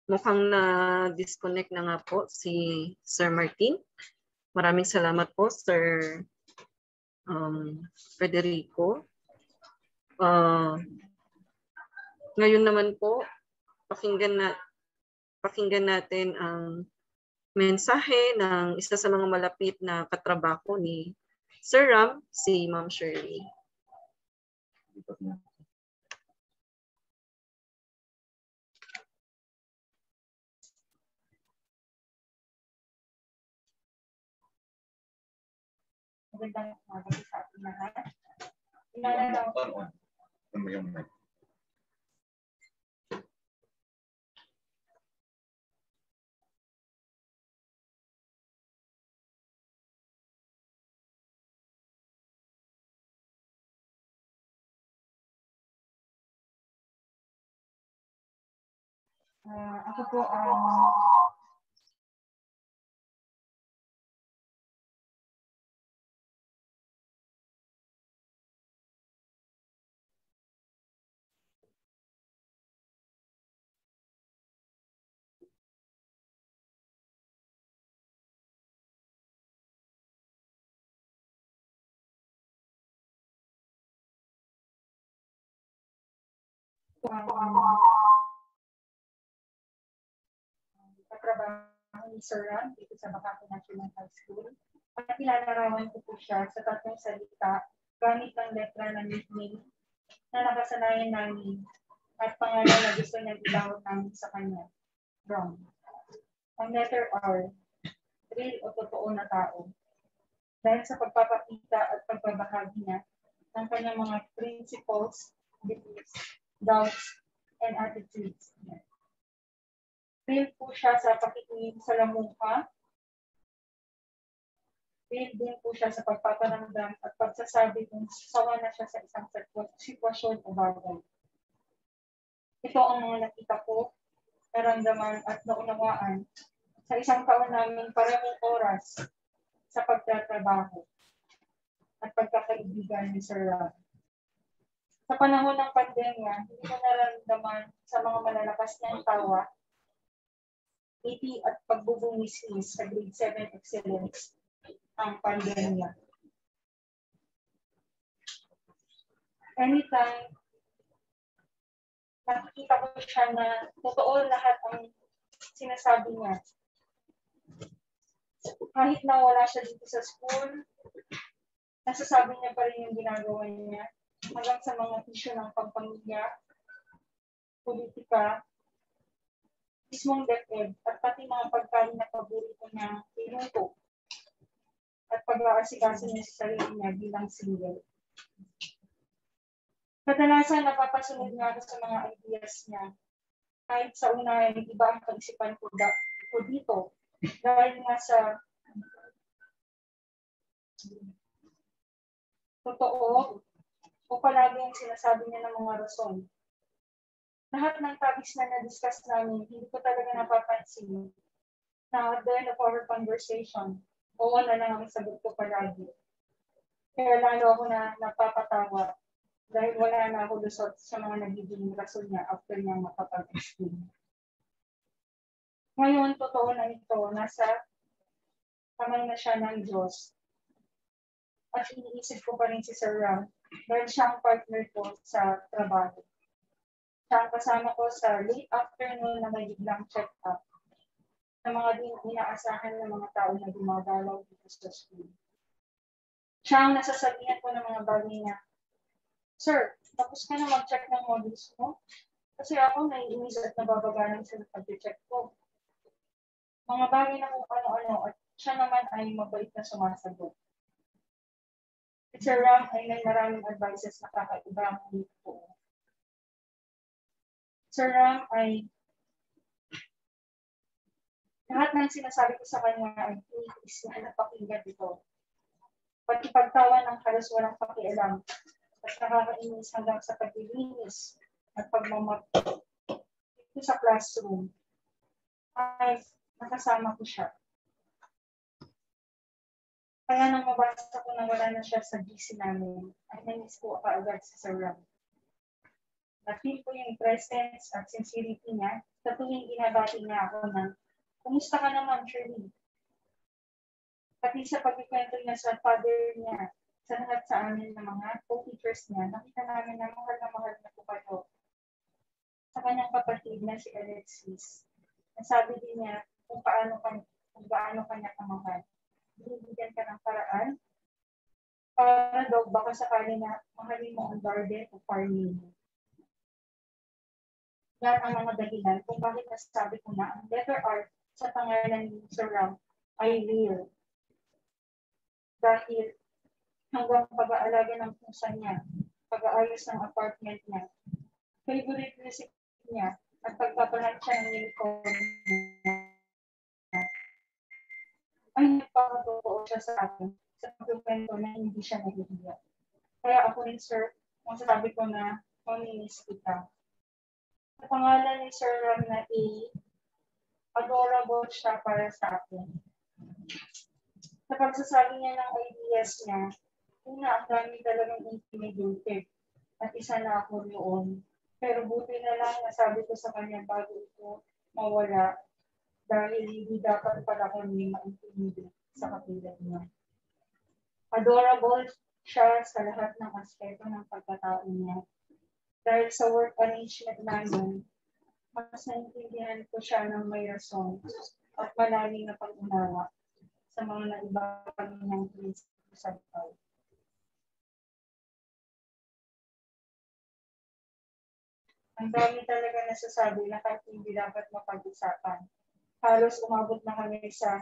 Mukhang na-disconnect na nga po si Sir Martin. Maraming salamat po, Sir Federico. Ngayon naman po, pakinggan natin ang mensahe ng isa sa mga malapit na katrabaho ni Sir Ram, si Ma'am Shirley.
Magandang umaga sa ating lahat. Inaalala ko. Ako po ang katrabaho ni Sir Ram dito sa Makati National High School. At nilalarawan ko po siya sa tatlong salita gamit ang letra ng nickname na nakasanayan namin at pangalan na gusto niyang ilawag namin sa kanya, Ram. Ang letter R, real o totoo na tao. Dahil sa pagpapakita at pagbabahagi niya ng kanyang mga principles, beliefs, doubts, and attitudes. Real po siya sa pakikinig sa lamukha. Real din po siya sa pagpaparamdam at pagsasabi kung sawa na siya sa isang sitwasyon o bagay. Ito ang mga nakita ko, naramdaman at naunawaan sa isang taon namin maraming oras sa pagtatrabaho at pagkakaibigan ni Sir Rob. Sa panahon ng pandemya, hindi ko naramdaman sa mga malalakas niyang tawa, ngiti at pagbubungis-is sa grade 7 excellence ang pandemya. Anytime nakikita ko siya na totoo lahat ang sinasabi niya. Kahit na wala siya dito sa school, nasasabi niya pa rin yung ginagawa niya hanggang sa mga issue ng pagpamilya, politika, mismong DepEd, at pati mga pagkain na paborito niya pinuto at pag-aasikaso niya sa sarili niya bilang single. Kadalasan napapasunod nga ako sa mga ideas niya. Kahit sa una, iba ang kaisipan ko dito. Dahil nga sa totoo o palagi ang sinasabi niya ng mga rason. Lahat ng topics na na-discuss namin, hindi ko talaga napapansin na at the end of our conversation, oo na lang ang sagot ko palagi. Kaya lalo ako na napapatawa dahil wala na ako lusot sa mga nagiging rason niya after niya makapag-explain. Ngayon, totoo na ito, nasa kamay na siya ng Diyos. At iniisip ko pa rin si Sir Ram dahil siya ang partner ko sa trabaho. Siya ang kasama ko sa late afternoon na may biglang check-up sa mga din inaasahan ng mga tao na dumadalaw dito sa school. Siya ang nasasabihan ko ng mga bagay na, Sir, tapos ka na mag-check ng modules mo? Kasi ako naiinis at nababagalan sa pag-check ko. Mga bagay na kung ano-ano at siya naman ay mabait na sumasagot. Si Sir Ram ay may maraming advices na kakaiba ang dito. Sir Ram ay lahat ng sinasabi ko sa kanya ay is na napakinggan dito. Pati pagtawa ng halos walang pakialam at nakakainis hanggang sa paglilinis at pagmamap dito sa classroom ay nakasama ko siya. Kaya nang mabasa ko na wala na siya sa GC namin, ay nainis ko kaagad sa Sir Ram. Na-feel ko yung presence at sincerity niya sa tuwing ginabati niya ako na, kumusta ka naman, Shirley? Pati sa pagkikwento niya sa father niya, sa lahat sa amin ng mga co-teachers niya, nakita namin na mahal na po kayo. Sa kanyang kapatid na si Alexis, nasabi din niya kung gaano kanya kamahal. Binibigyan ka ng paraan para daw baka sakali na mahalin mo ang garden o farming. Yan ang mga dahilan kung bakit nasabi ko na ang letter R sa pangalan ni Sir Ram ay real. Dahil hanggang pag-aalaga ng pusa niya, pag-aayos ng apartment niya, favorite recipe niya, at pagpapalat siya ng unicorn niya, ay nagpapatotoo siya sa akin sa pagkukwento na hindi siya nahihiya. Kaya ako rin, Sir, masasabi ko na maminis kita. Sa pangalan ni Sir Ram na adorable siya para sa akin. Sa pagsasabi niya ng ideas niya, una, ang dami talagang intimidated at isa na ako noon. Pero buti na lang nasabi ko sa kanya bago ito mawala dahil hindi dapat pala kami ma-intimidate sa katulad niya. Adorable siya sa lahat ng aspeto ng pagkatao niya. Dahil sa work arrangement namin, mas naintindihan ko siya ng may rason at malalim na pag-unawa sa mga naibang niyang prinsipyo sa buhay. Ang dami talaga nasasabi na kahit hindi dapat mapag-usapan. Halos umabot na kami sa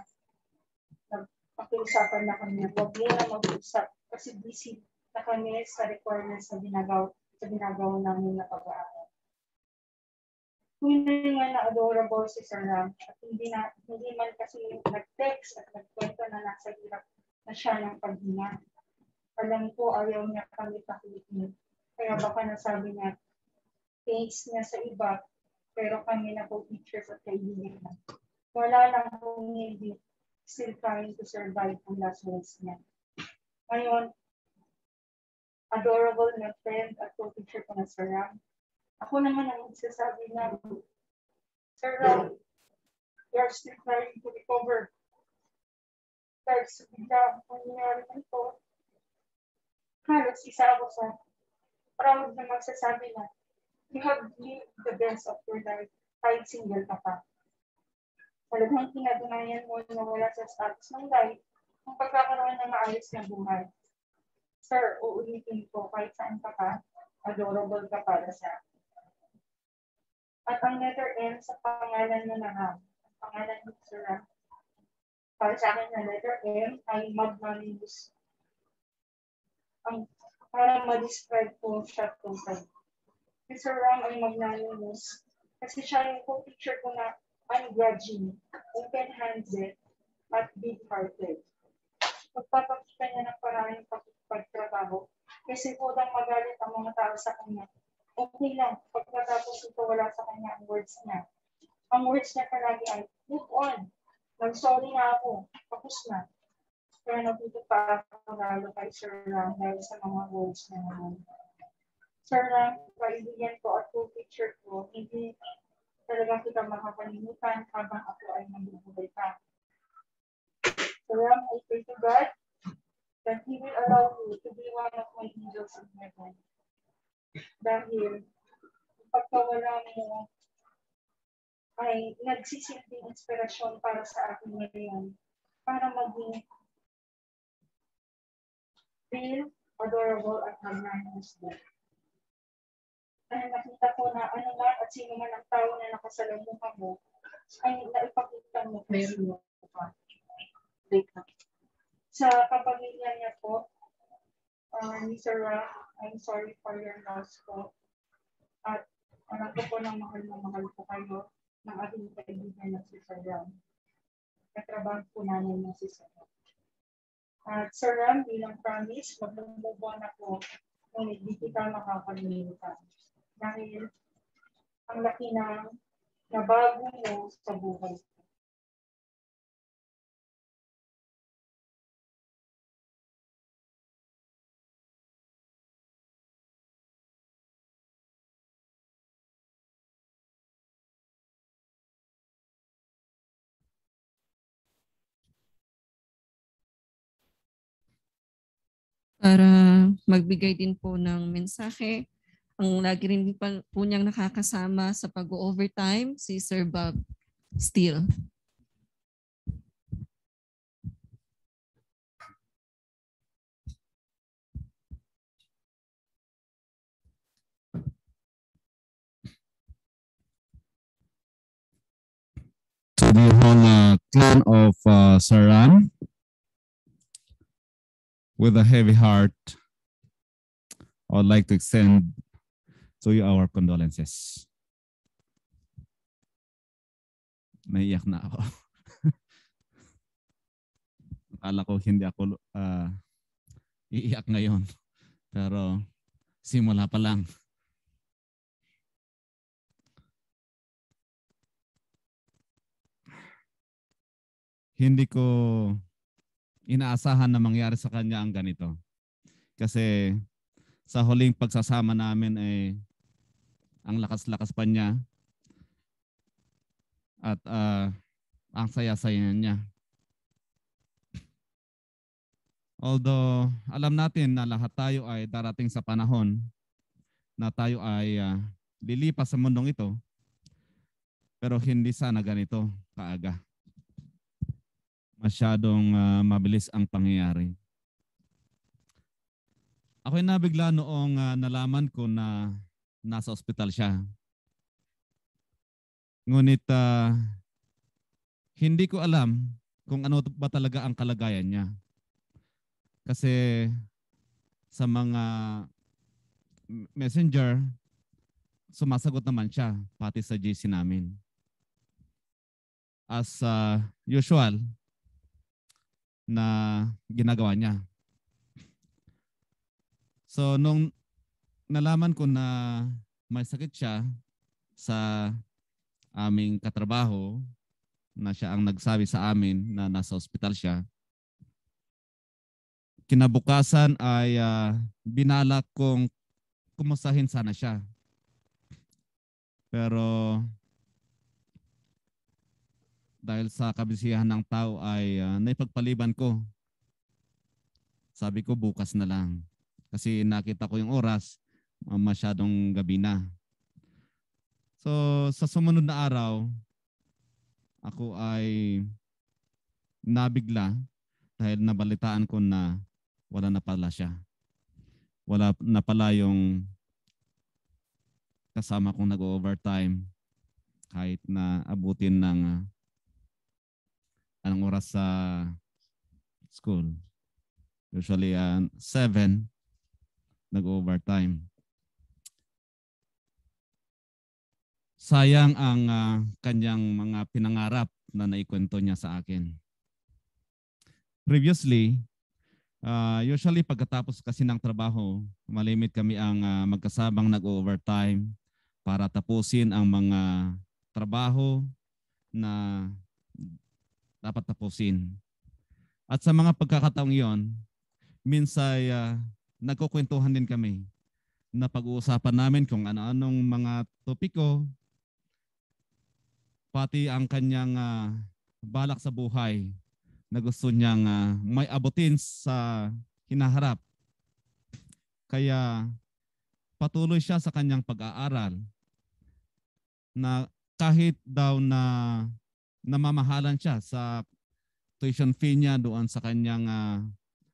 pag-uusapan na kami. Huwag muna mag-usap kasi busy na kami sa requirements na ginagawa namin na pag-aaral. Tunay nga na adorable si Sir Ram at hindi man kasi nag-text at nagkwento na nasa hirap na siya ng paghinga. Alam ko ayaw niya kami pakitin. Kaya baka nasabi niya, thanks niya sa iba, pero kami na po teachers at kaibigan na. Wala lang kung hindi still trying to survive ang last words niya. Ngayon, adorable na friend at co-teacher ko na Sir Ram. Ako naman ang magsasabi na, Sir Ram, you are still trying to recover. Dahil sa bigla ang nangyari nito, halos isa ako sa proud na magsasabi na, you have lived the best of your life kahit single ka pa. Talagang kinatunayan mo na wala sa status ng life ang pagkakaroon ng maayos na buhay. Sir, uulitin ko kahit saan ka pa, adorable ka para sa akin. At ang letter M sa pangalan mo na Ram, pangalan mo Sir Ram, para sa akin na letter M ay magnanimous. Para ma-describe ko siya total. Si Sir Ram ay magnanimous kasi siya yung co-teacher ko na ungrudging, open-handed, at big-hearted. Magpapakita niya ng parang pagtrabaho kasi podang magalit ang mga tao sa kanya. Okay lang, pagkatapos ito wala sa kanya ang words niya. Ang words niya palagi ay, move on. Nag-sorry na ako. Tapos na. Kaya natuto pa ako lalo kay Sir Ram dahil sa mga words niya naman. Sir Ram, kaibigan ko at co-teacher ko, hindi talaga kita makakalimutan habang ako ay nabubuhay pa. Sir Ram, I pray to God that He will allow you to be one of my angels in heaven. Dahil pagkawala mo ay nagsisilbing inspirasyon para sa akin ngayon para maging real, adorable, at magnanimous din. Dahil nakita ko na ano man at sino man ang tao na nakasalamuhan mo ay naipakita mo meron mo pa. Sa kapamilya niya po, ni Sir Ram, I'm sorry for your loss po. At alam ko po ng mahal po kayo ng ating kaibigan na si Sir Ram. Katrabaho po namin na si Sir Ram. At Sir Ram, bilang promise, maglumubuan ako kung hindi kita makakalimutan. Dahil ang laki ng nabago mo sa buhay.
Para magbigay din po ng mensahe, ang lagi rin po niyang nakakasama sa pag-overtime, si Sir Bob Steele.
To the whole clan of Sir Ram, with a heavy heart, I would like to extend to you our condolences. Naiyak na ako. Akala ko hindi ako iiyak ngayon. Pero simula pa lang. Hindi ko inaasahan na mangyari sa kanya ang ganito. Kasi sa huling pagsasama namin ay ang lakas-lakas pa niya at ang saya-saya niya. Although alam natin na lahat tayo ay darating sa panahon na tayo ay lilipas sa mundong ito, pero hindi sana ganito kaaga. Masyadong mabilis ang pangyayari. Ako'y nabigla noong nalaman ko na nasa ospital siya. Ngunit hindi ko alam kung ano ba talaga ang kalagayan niya. Kasi sa mga messenger, sumasagot naman siya, pati sa GC namin. As usual na ginagawa niya. So nung nalaman ko na may sakit siya sa aming katrabaho, na siya ang nagsabi sa amin na nasa ospital siya, kinabukasan ay binalak kong kumustahin sana siya. Pero dahil sa kabisihan ng tao ay naipagpaliban ko. Sabi ko bukas na lang. Kasi nakita ko yung oras, masyadong gabi na. So sa sumunod na araw, ako ay nabigla dahil nabalitaan ko na wala na pala siya. Wala na pala yung kasama kong nag-overtime kahit na abutin ng anong oras sa school. Usually 7 nag-overtime. Sayang ang kanyang mga pinangarap na naikwento niya sa akin. Previously, usually pagkatapos kasi ng trabaho, malimit kami ang magkasabang nag-overtime para tapusin ang mga trabaho na dapat tapusin. At sa mga pagkakataong iyon, minsan nagkukwentuhan din kami na pag-uusapan namin kung ano-anong mga topiko, pati ang kanyang balak sa buhay na gusto niyang may abutin sa hinaharap. Kaya patuloy siya sa kanyang pag-aaral na kahit daw na namamahalan siya sa tuition fee niya doon sa kanyang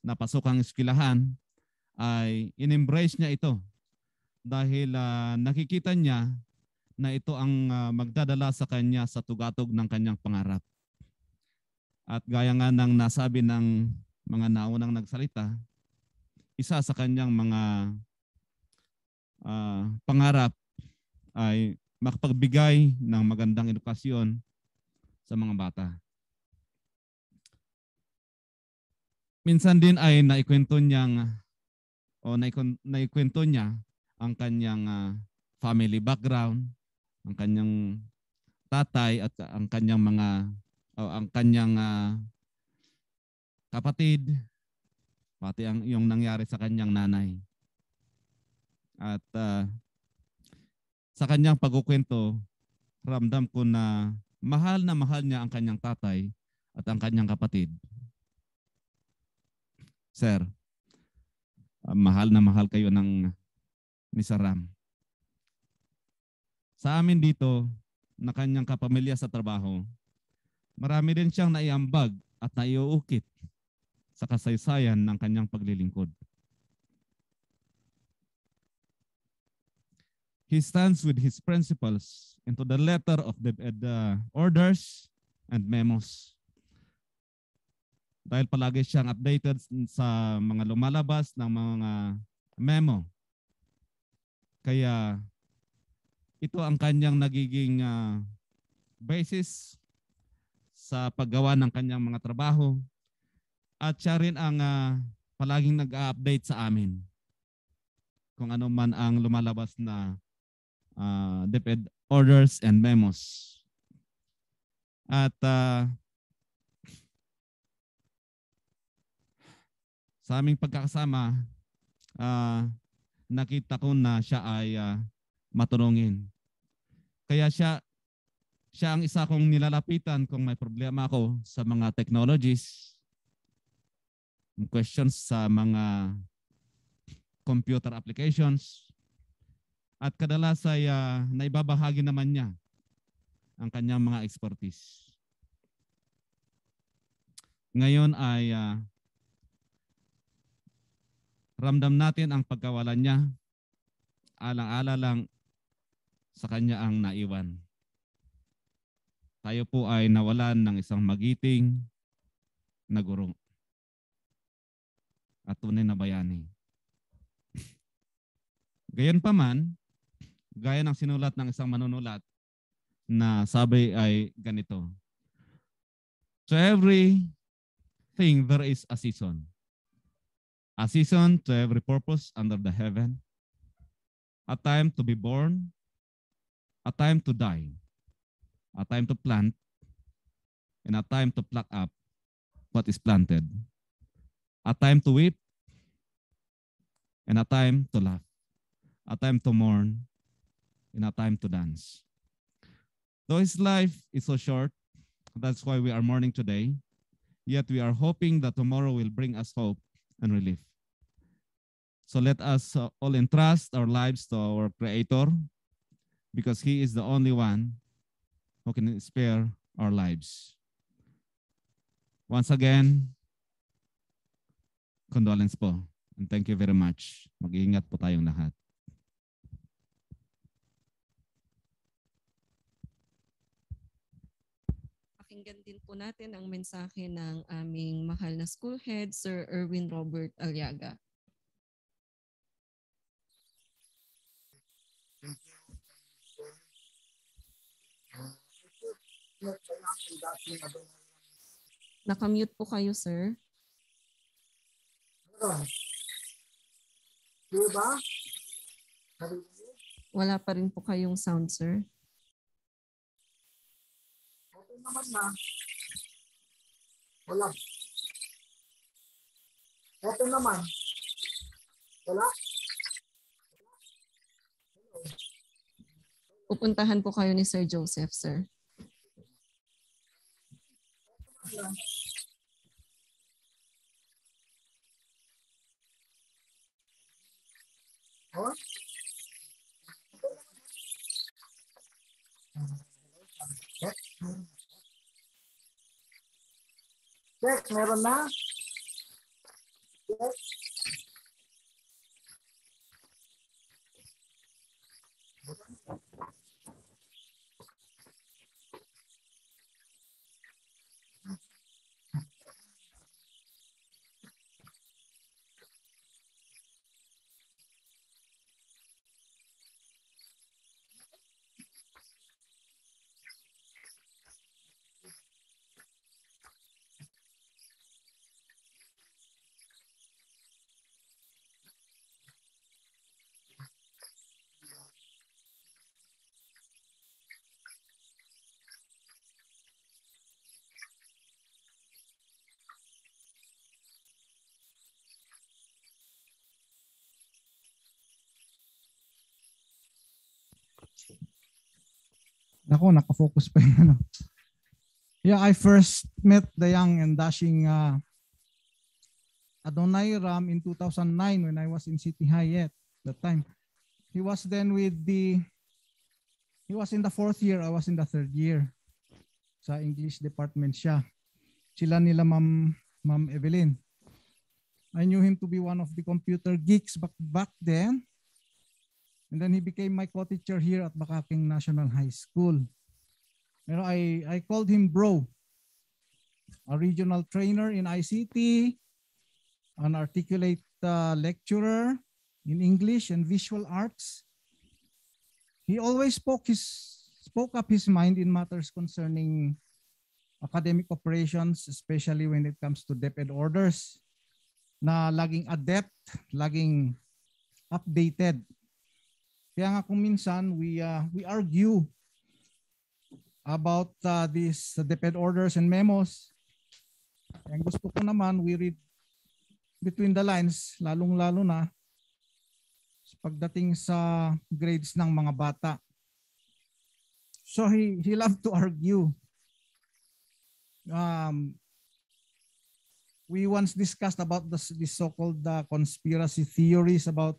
napasukang eskwelahan, ay in-embrace niya ito dahil nakikita niya na ito ang magdadala sa kanya sa tugatog ng kanyang pangarap. At gaya nga ng nasabi ng mga naunang nagsalita, isa sa kanyang mga pangarap ay makapagbigay ng magandang edukasyon sa mga bata. Minsan din ay naikwento niya ang kanyang family background, ang kanyang tatay at ang kanyang kapatid, pati yung nangyari sa kanyang nanay. At sa kanyang pagkukwento, ramdam ko na mahal niya ang kanyang tatay at ang kanyang kapatid. Sir, mahal na mahal kayo ni Sir Ram. Sa amin dito, na kanyang kapamilya sa trabaho, marami din siyang naiambag at naiuukit sa kasaysayan ng kanyang paglilingkod. He stands with his principles into the letter of the orders and memos. Dahil palagi siyang updated sa mga lumalabas ng mga memo. Kaya ito ang kanyang nagiging basis sa paggawa ng kanyang mga trabaho. At siya rin ang palaging nag-update sa amin kung ano man ang lumalabas na DepEd orders and memos. At sa aming pagkakasama, nakita ko na siya ay matunungin. Kaya siya ang isa kong nilalapitan kung may problema ako sa mga technologies, questions sa mga computer applications, at kadalas ay naibabahagi naman niya ang kanyang mga expertise. Ngayon ay ramdam natin ang pagkawalan niya, alang-ala lang sa kanya ang naiwan. tayo po ay nawalan ng isang magiting na guro at tunay na bayani. Gayunpaman, gaya ng sinulat ng isang manunulat na sabi ay ganito. To everything there is a season. A season to every purpose under the heaven. A time to be born. A time to die. A time to plant. And a time to pluck up what is planted. A time to weep. And a time to laugh. A time to mourn. And a time to dance. Though his life is so short, that's why we are mourning today, yet we are hoping that tomorrow will bring us hope and relief. So let us all entrust our lives to our Creator, because He is the only one who can spare our lives. Once again, condolence po, and thank you very much. Mag-iingat po tayong lahat.
Pakinggan din po natin ang mensahe ng aming mahal na school head, Sir Erwin Robert Aliaga. Nakamute po kayo, sir. Wala pa rin po kayong sound, sir.
Naman na. Wala. Ito naman. Wala.
Pupuntahan po kayo ni Sir Joseph, sir.
Oh? Check, meron na. Check.
Ako, nakafocus pa yung ano. Yeah, I first met the young and dashing Adonai Ram in 2009 when I was in City High at that time. He was then with he was in the 4th year, I was in the 3rd year. Sa English department siya. Sila nila Ma'am Evelyn. I knew him to be one of the computer geeks back then. And then he became my co-teacher here at Bakaking National High School. You know, I called him bro. A regional trainer in ICT, an articulate lecturer in English and visual arts. He always spoke up his mind in matters concerning academic operations, especially when it comes to DepEd orders, na laging adept, laging updated. Kaya nga kung minsan we argue about these DepEd orders and memos. Ang gusto ko naman, we read between the lines, lalong-lalo na pagdating sa grades ng mga bata. So he loved to argue. We once discussed about the so-called conspiracy theories about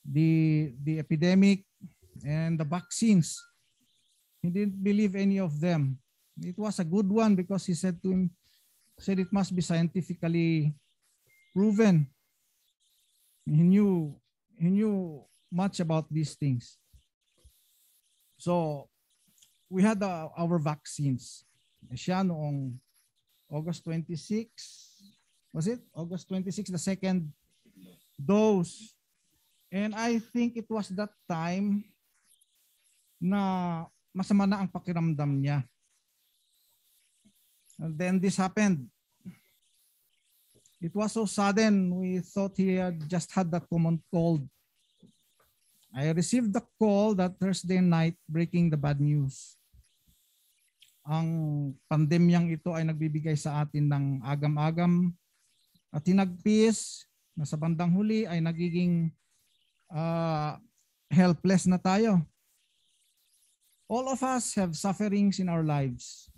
the epidemic and the vaccines. He didn't believe any of them. It was a good one because he said it must be scientifically proven. He knew much about these things. So we had our vaccines. Siya noong August 26, was it? August 26, the second dose. And I think it was that time na masama na ang pakiramdam niya. And then this happened. It was so sudden, we thought he had just had that common cold. I received the call that Thursday night breaking the bad news. Ang pandemyang ito ay nagbibigay sa atin ng agam-agam at hinagpis na sa bandang huli ay nagiging helpless na tayo. All of us have sufferings in our lives.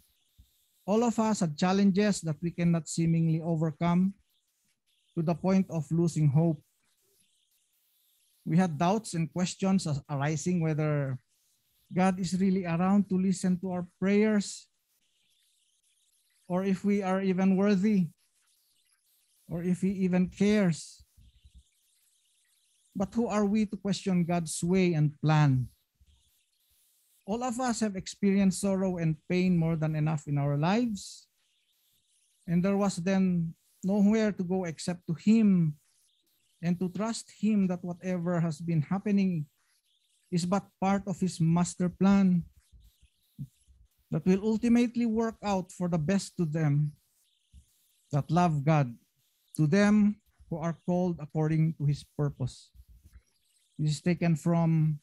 All of us have challenges that we cannot seemingly overcome to the point of losing hope. We had doubts and questions arising whether God is really around to listen to our prayers, or if we are even worthy, or if He even cares. But who are we to question God's way and plan? All of us have experienced sorrow and pain more than enough in our lives. And there was then nowhere to go except to Him and to trust Him that whatever has been happening is but part of His master plan that will ultimately work out for the best to them that love God, to them who are called according to His purpose. This is taken from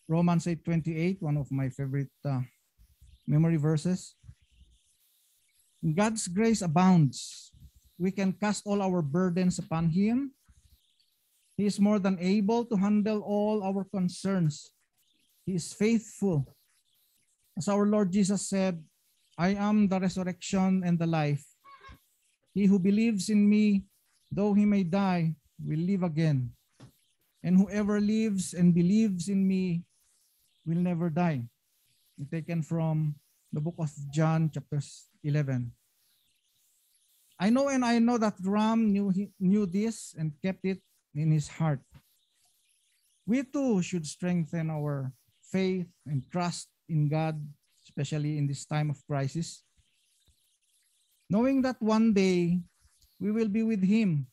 Romans 8:28, one of my favorite memory verses. God's grace abounds. We can cast all our burdens upon Him. He is more than able to handle all our concerns. He is faithful. As our Lord Jesus said, I am the resurrection and the life. He who believes in me, though he may die, will live again. And whoever lives and believes in me will never die. Taken from the book of John, chapter 11. I know that Ram knew this and kept it in his heart. We too should strengthen our faith and trust in God, especially in this time of crisis, knowing that one day we will be with Him,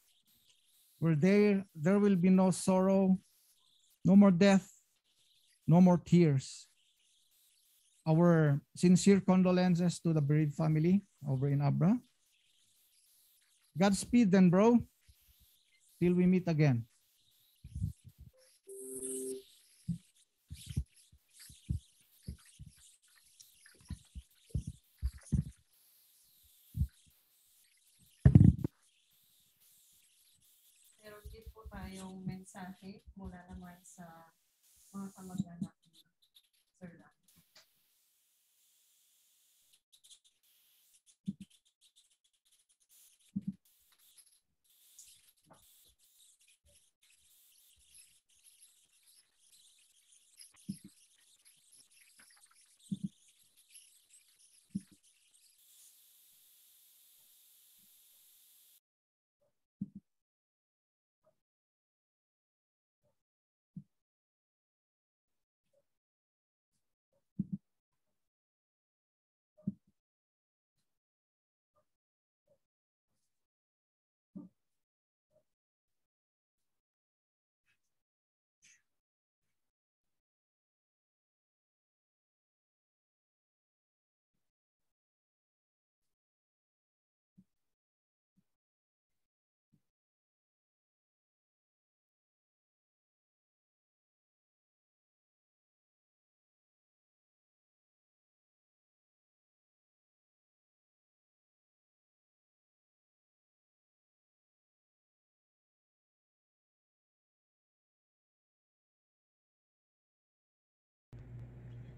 where there will be no sorrow, no more death, no more tears. Our sincere condolences to the bereaved family over in Abra. Godspeed then, bro, till we meet again.
Meron din po tayong mensahe mula naman sa mga kamag-anak ni Sir Ram.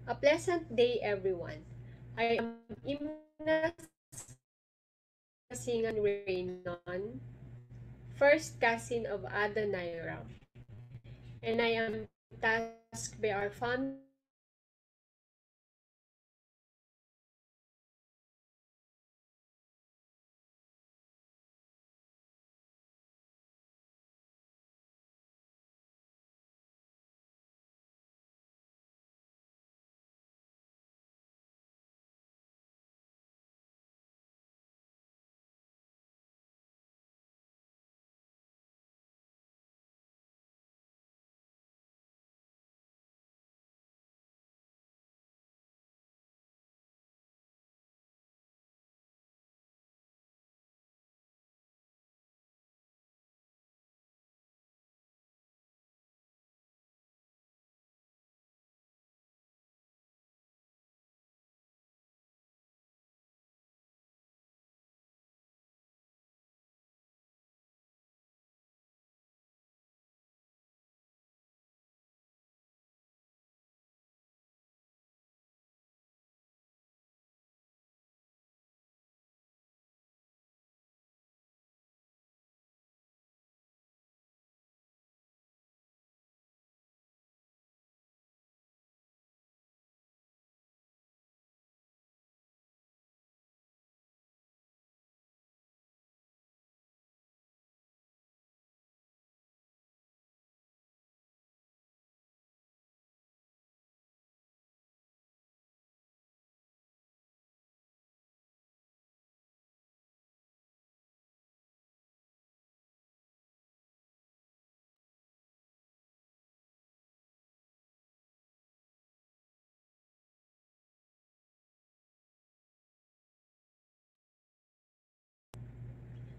A pleasant day, everyone. I am Imna Singan Raynon, first cousin of Adonai Ram, and I am tasked by our family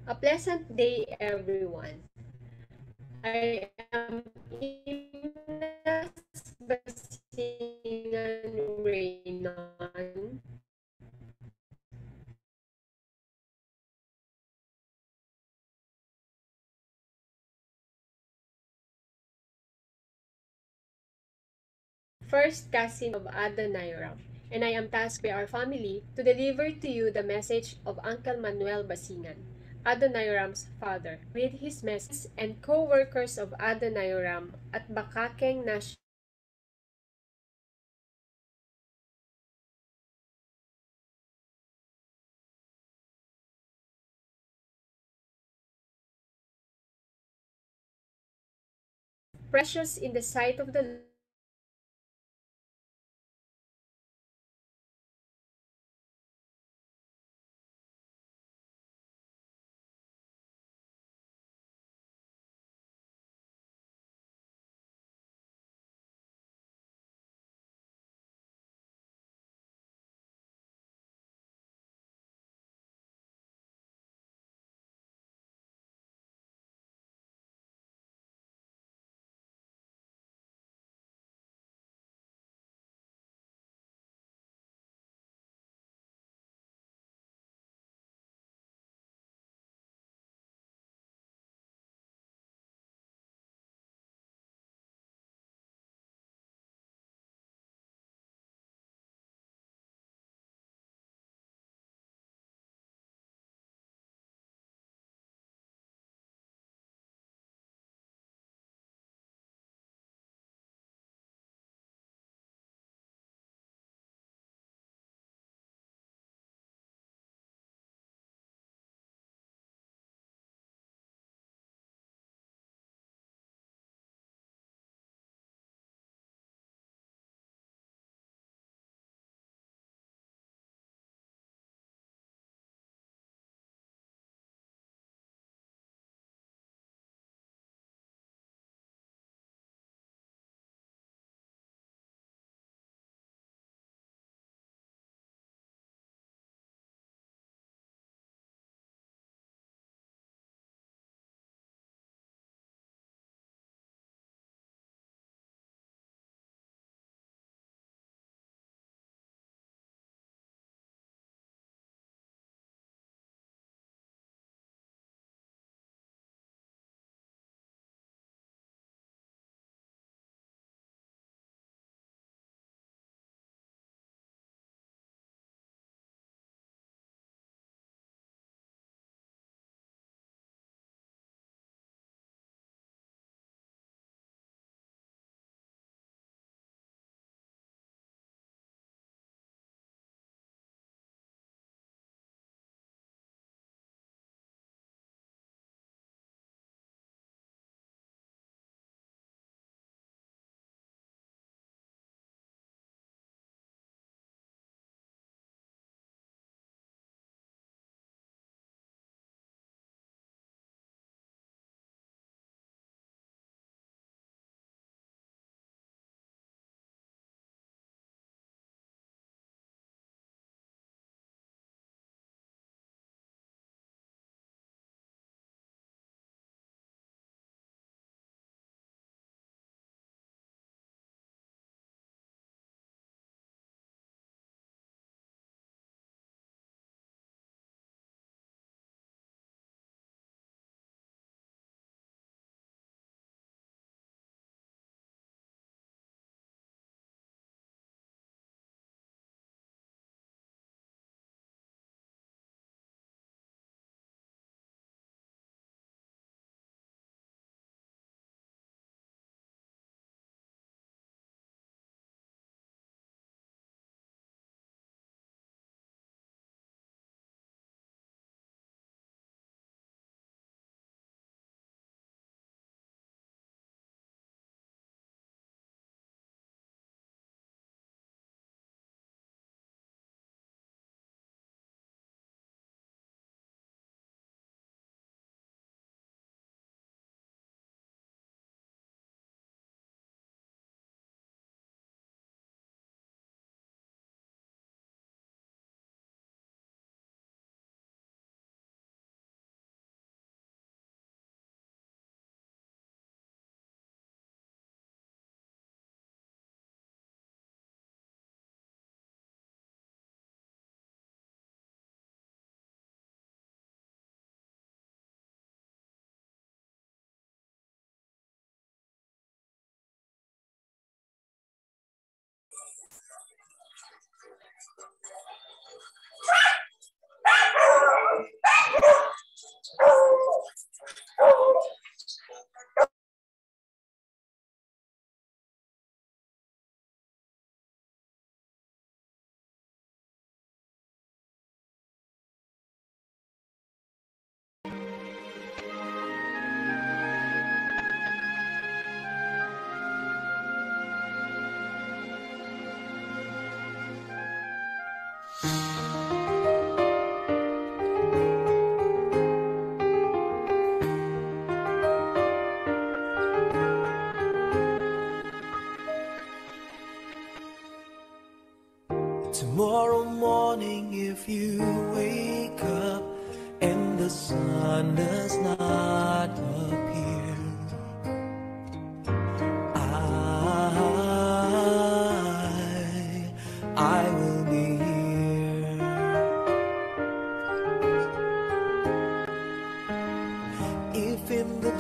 A pleasant day, everyone. I am Inas Basingan Raynon. First cousin of Adoniram, and I am tasked by our family to deliver to you the message of Uncle Manuel Basingan, Adoniram's father. Read his message and co-workers of Adoniram at Bakakeng National precious in the sight of the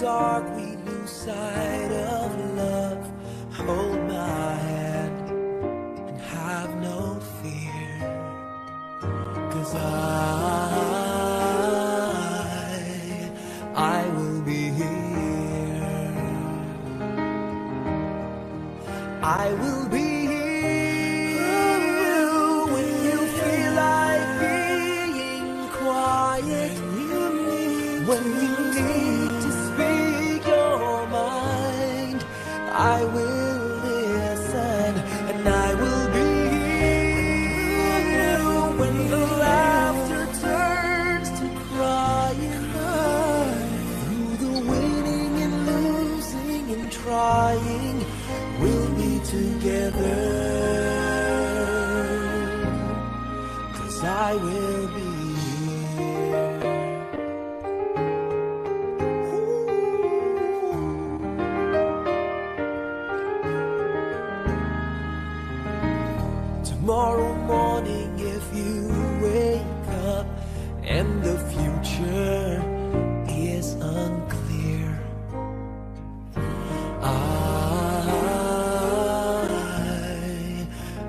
dark we lose sight of love, hold my hand and have no fear, 'cause I will be here. I will be here when you feel like being quiet, when you need to speak your mind. I will listen and I will be here when the laughter turns to crying. Through the winning and losing and trying, we'll be together, 'cause I will be here. Tomorrow morning, if you wake up and the future is unclear,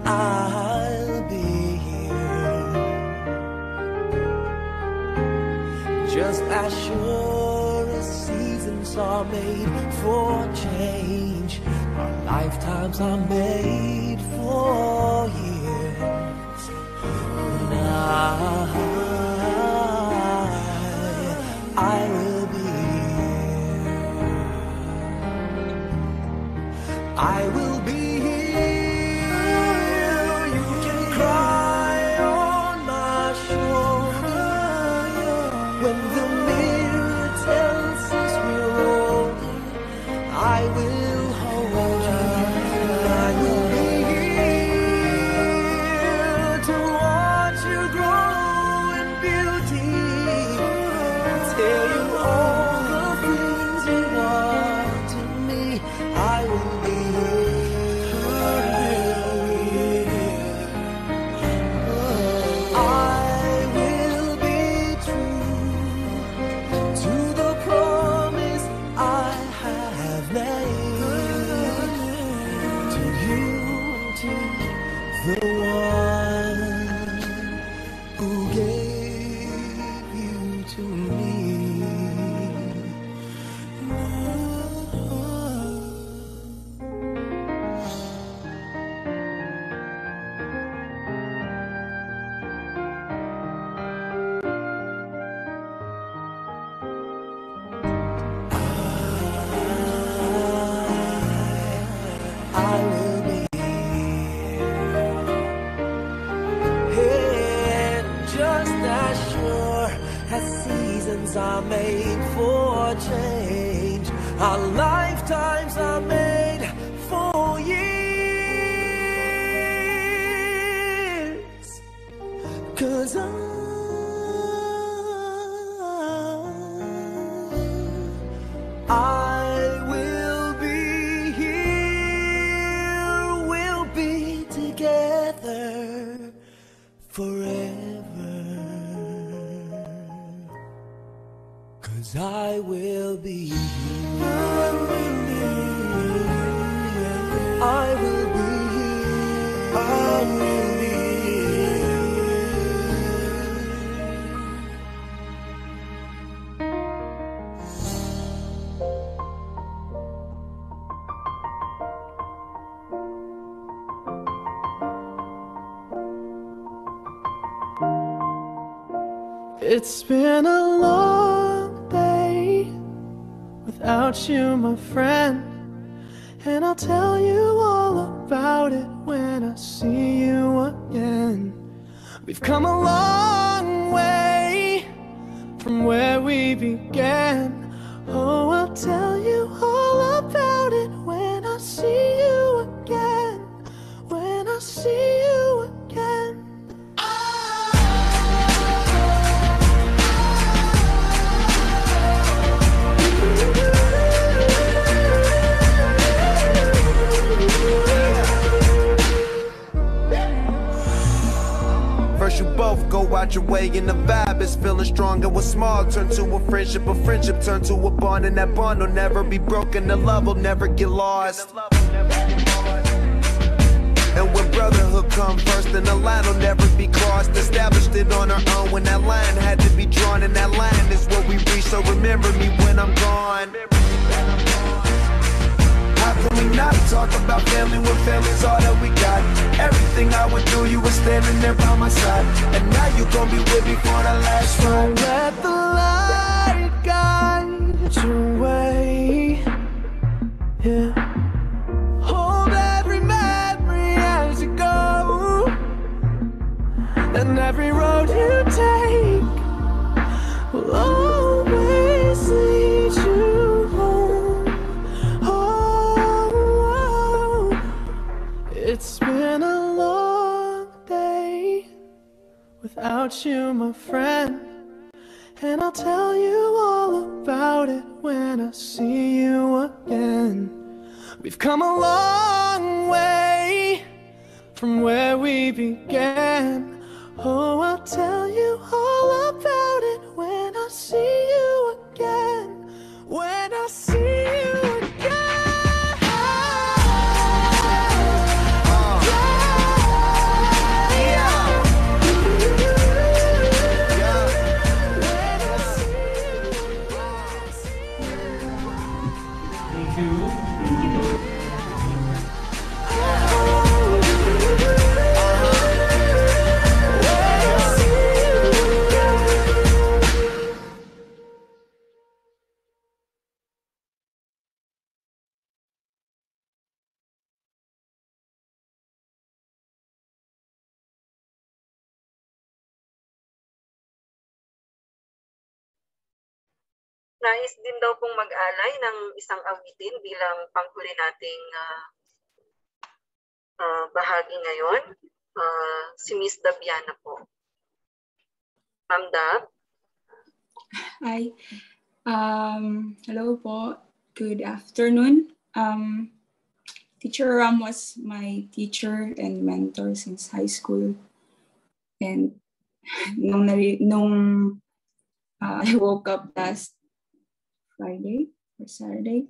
I'll be here. Just as sure as seasons are made for change, our lifetimes are made for years. And I will be here. I will be here. You can cry on my shoulder when the mirror tells us we're older. I will hold you. I will be here to watch you grow in beauty, tell you all the things you are to me. I will be the one who gave you to me. I will be just as sure as seasons are made for change, our lifetimes are made for years. 'Cause I will be here, we'll be together forever, 'cause I will be here. I will be here. I will be It's been a long day without you, my friend, and I'll tell you all about it when I see you again. We've come a long way from where we began. Oh, I'll tell you all about it when I see you again. When I see you again.
First you both go out
find your way, and the vibe is feeling strong. And what's small turn to a friendship turn to a bond, and that bond will never be broken. The love will never get lost. And when brotherhood come first, then the line will never be crossed. Established it on our own when that line had to be drawn, and that line is what we reach. So remember me when I'm gone. How can we not talk about family when family's all that we got? Everything I went through, you were standing there by my side, and now you gon' be with me for the last ride.
Let the light guide your way. Yeah. Hold every memory as you go, and every road you take will always lead you home. Oh, it's been a long day without you, my friend, and I'll tell you all about it when I see you again. We've come a long way from where we began. Oh, I'll tell you all about it when I see you again. When I see you
Nais din daw pong mag-alay ng isang awitin bilang panghuli nating bahagi ngayon. Si Miss Dabiana po. Ma'am Dab.
Hi. Hello po. Good afternoon. Teacher Ram was my teacher and mentor since high school. And nung I woke up last Friday or Saturday,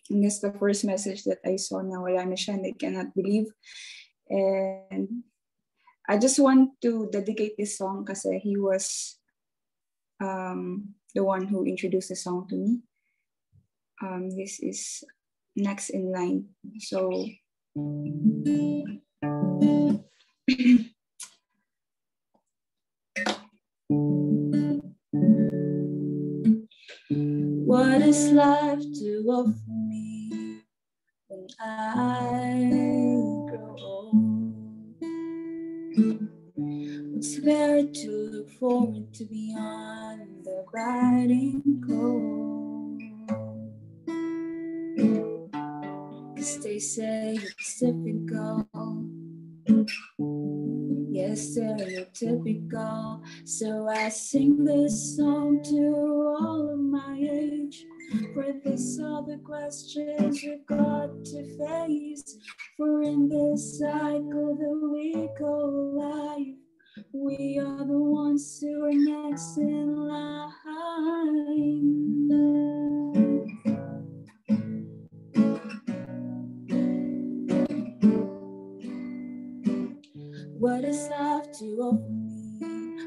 and that's the first message that I saw na wala na siya and I cannot believe. And I just want to dedicate this song kasi he was the one who introduced the song to me. This is Next in Line. So what is life to offer me when I grow old? What's there to look forward to beyond the bright and cold? 'Cause they say it's typical, yes, stereotypical. So I sing this song to all of my age, for these are the questions we've got to face. For in this cycle that we call life, we are the ones who are next in line. What is life to offer me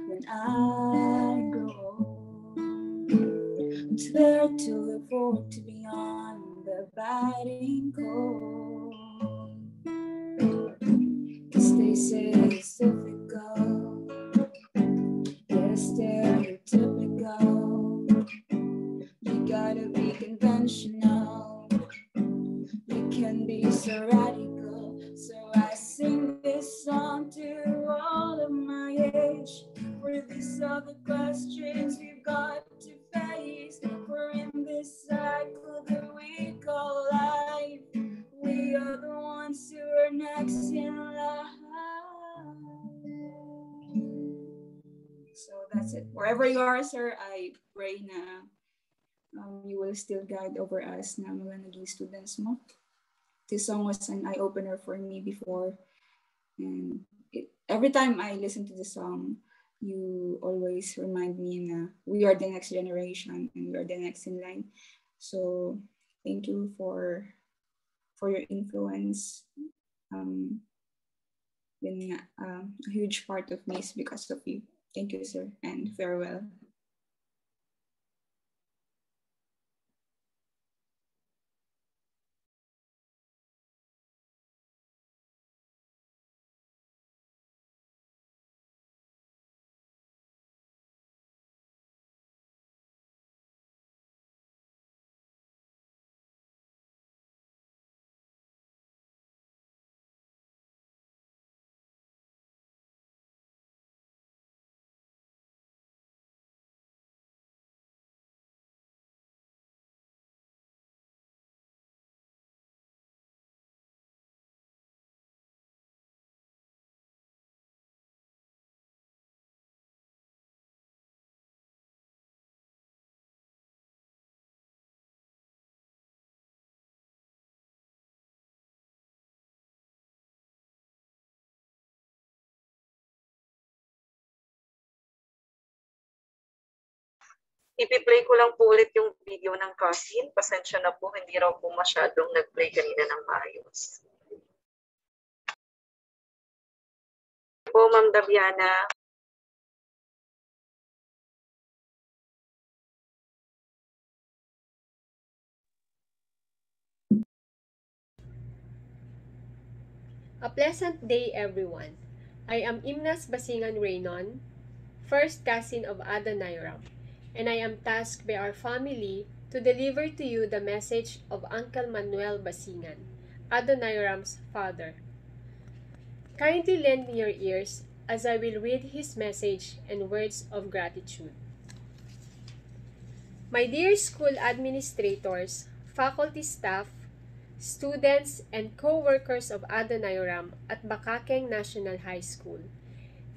when I grow old? What's there to look forward to beyond the biting cold? 'Cause they say it's difficult, yes, stereotypical. You gotta be conventional, you can be so radical. So I sing this song to all of my age, for these are the questions we've got to face. For in this cycle that we call life, we are the ones who are next in line. So that's it. Wherever you are, sir, I pray na you will still guide over us na mga naging students mo. This song was an eye-opener for me before. And every time I listen to the song, you always remind me na we are the next generation and we are the next in line. So thank you for your influence. Yun nga, a huge part of me is because of you. Thank you, sir, and farewell.
Ipi-play ko lang po ulit yung video ng cousin. Pasensya na po, hindi raw po masyadong nag-play kanina ng maayos. Po, Ma'am Daviana.
A pleasant day, everyone. I am Imnas Basingan Reynon, first cousin of Adoniram, and I am tasked by our family to deliver to you the message of Uncle Manuel Basingan, Adoniram's father. Kindly lend me your ears as I will read his message and words of gratitude. My dear school administrators, faculty staff, students, and co-workers of Adoniram at Bakakeng National High School,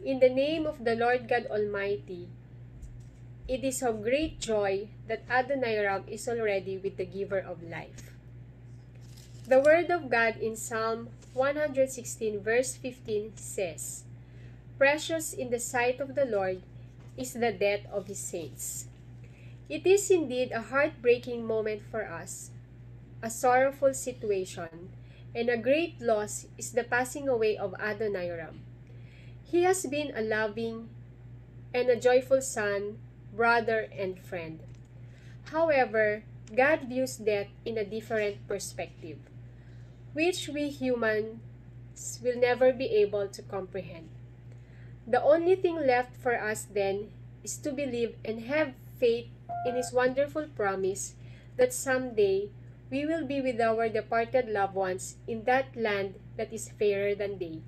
in the name of the Lord God Almighty, it is of great joy that Adoniram is already with the Giver of Life. The Word of God in Psalm 116 verse 15 says, "Precious in the sight of the Lord is the death of His saints." It is indeed a heartbreaking moment for us, a sorrowful situation, and a great loss is the passing away of Adoniram. He has been a loving and a joyful son, brother, and friend. However, God views death in a different perspective, which we humans will never be able to comprehend. The only thing left for us then is to believe and have faith in His wonderful promise that someday we will be with our departed loved ones in that land that is fairer than they,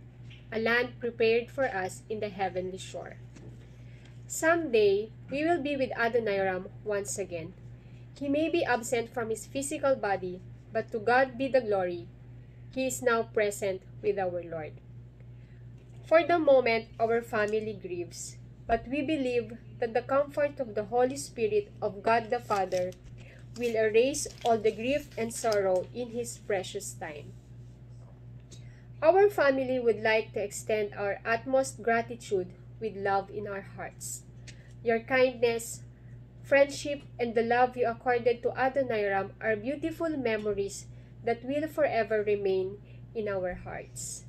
a land prepared for us in the heavenly shore. Someday, we will be with Adoniram once again. He may be absent from his physical body, but to God be the glory. He is now present with our Lord. For the moment, our family grieves, but we believe that the comfort of the Holy Spirit of God the Father will erase all the grief and sorrow in His precious time. Our family would like to extend our utmost gratitude with love in our hearts. Your kindness, friendship, and the love you accorded to Adoniram are beautiful memories that will forever remain in our hearts.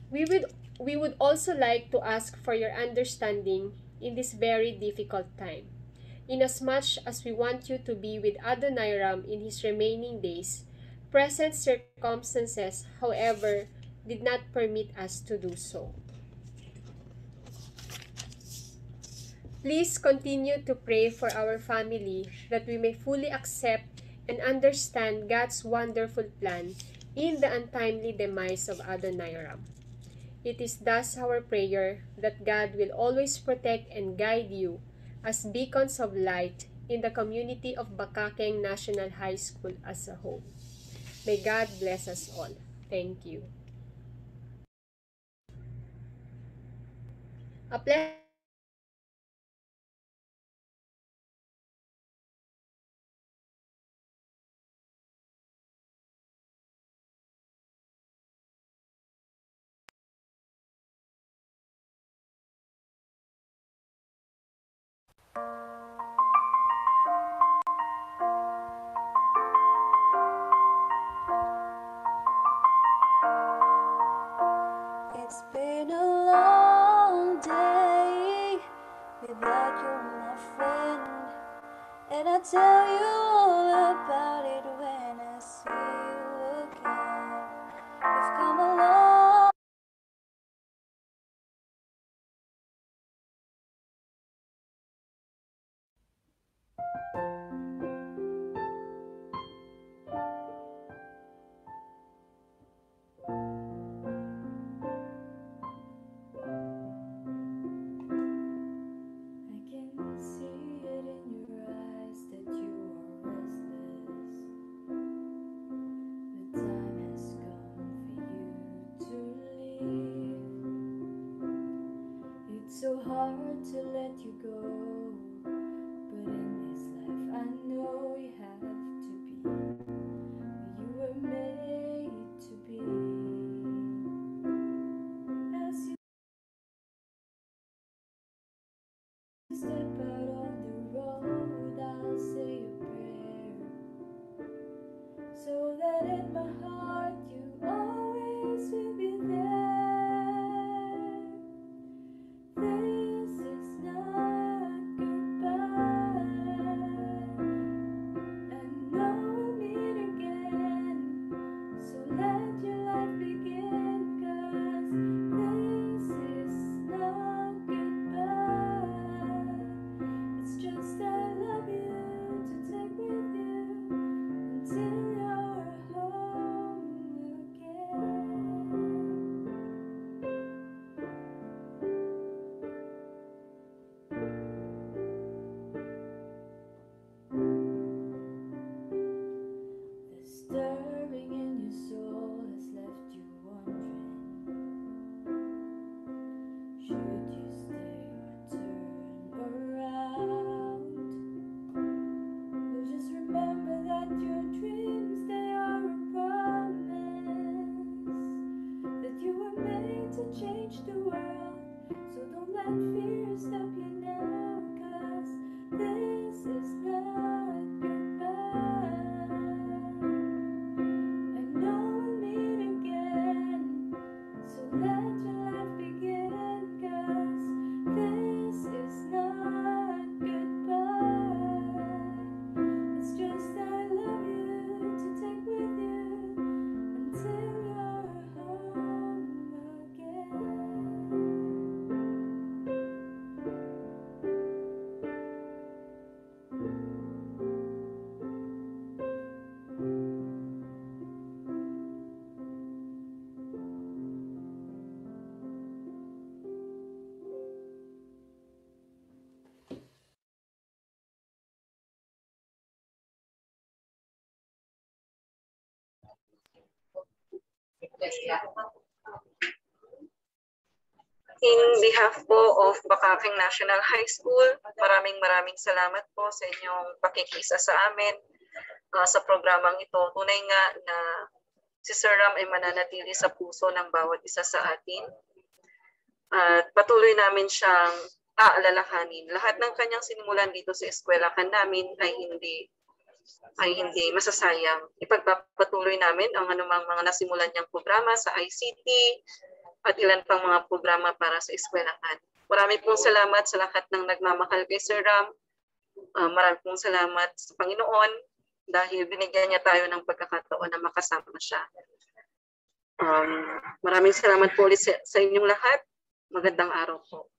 We would also like to ask for your understanding in this very difficult time. Inasmuch as we want you to be with Adoniram in his remaining days, present circumstances, however, did not permit us to do so. Please continue to pray for our family that we may fully accept and understand God's wonderful plan in the untimely demise of Adoniram. It is thus our prayer that God will always protect and guide you as beacons of light in the community of Bakakeng National High School as a whole. May God bless us all. Thank you. A
It's been a long day without you, my friend, and I'll tell you all about it when I see you again. We've come a long I can see it in your eyes that you are restless. The time has come for you to leave. It's so hard to let you go, but in this life I know you have to be where you were made to be. As you step out on the road, I'll say a prayer, so that in my heart you always will be there. This is not goodbye, and now we'll meet again, so let your life begin, 'cause this is not goodbye. It's just I love you to take with you until you're home again. The stirring in your soul has left you wondering, should you stay or turn around? Well, just remember that your dreams, they are a promise, that you were made to change the world. So don't let fear stop you now, 'cause this is not goodbye. I know we'll meet again, so let your life begin, 'cause this is not goodbye. It's just I love you to take with you until you're home again.
In behalf po of Bakaking National High School, maraming salamat po sa inyong pakikisa sa amin sa programang ito. Tunay nga na si Sir Ram ay mananatili sa puso ng bawat isa sa atin. At patuloy namin siyang aalalahanin. Lahat ng kanyang sinimulan dito sa eskwelahan namin ay hindi masasayang. Ipagpapatuloy namin ang anumang mga nasimulan niyang programa sa ICT, at ilan pang mga programa para sa eskwelahan. Marami pong salamat sa lahat ng nagmamahal kay Sir Ram. Marami pong salamat sa Panginoon dahil binigyan niya tayo ng pagkakataon na makasama siya. Maraming salamat po ulit sa inyong lahat. Magandang araw po.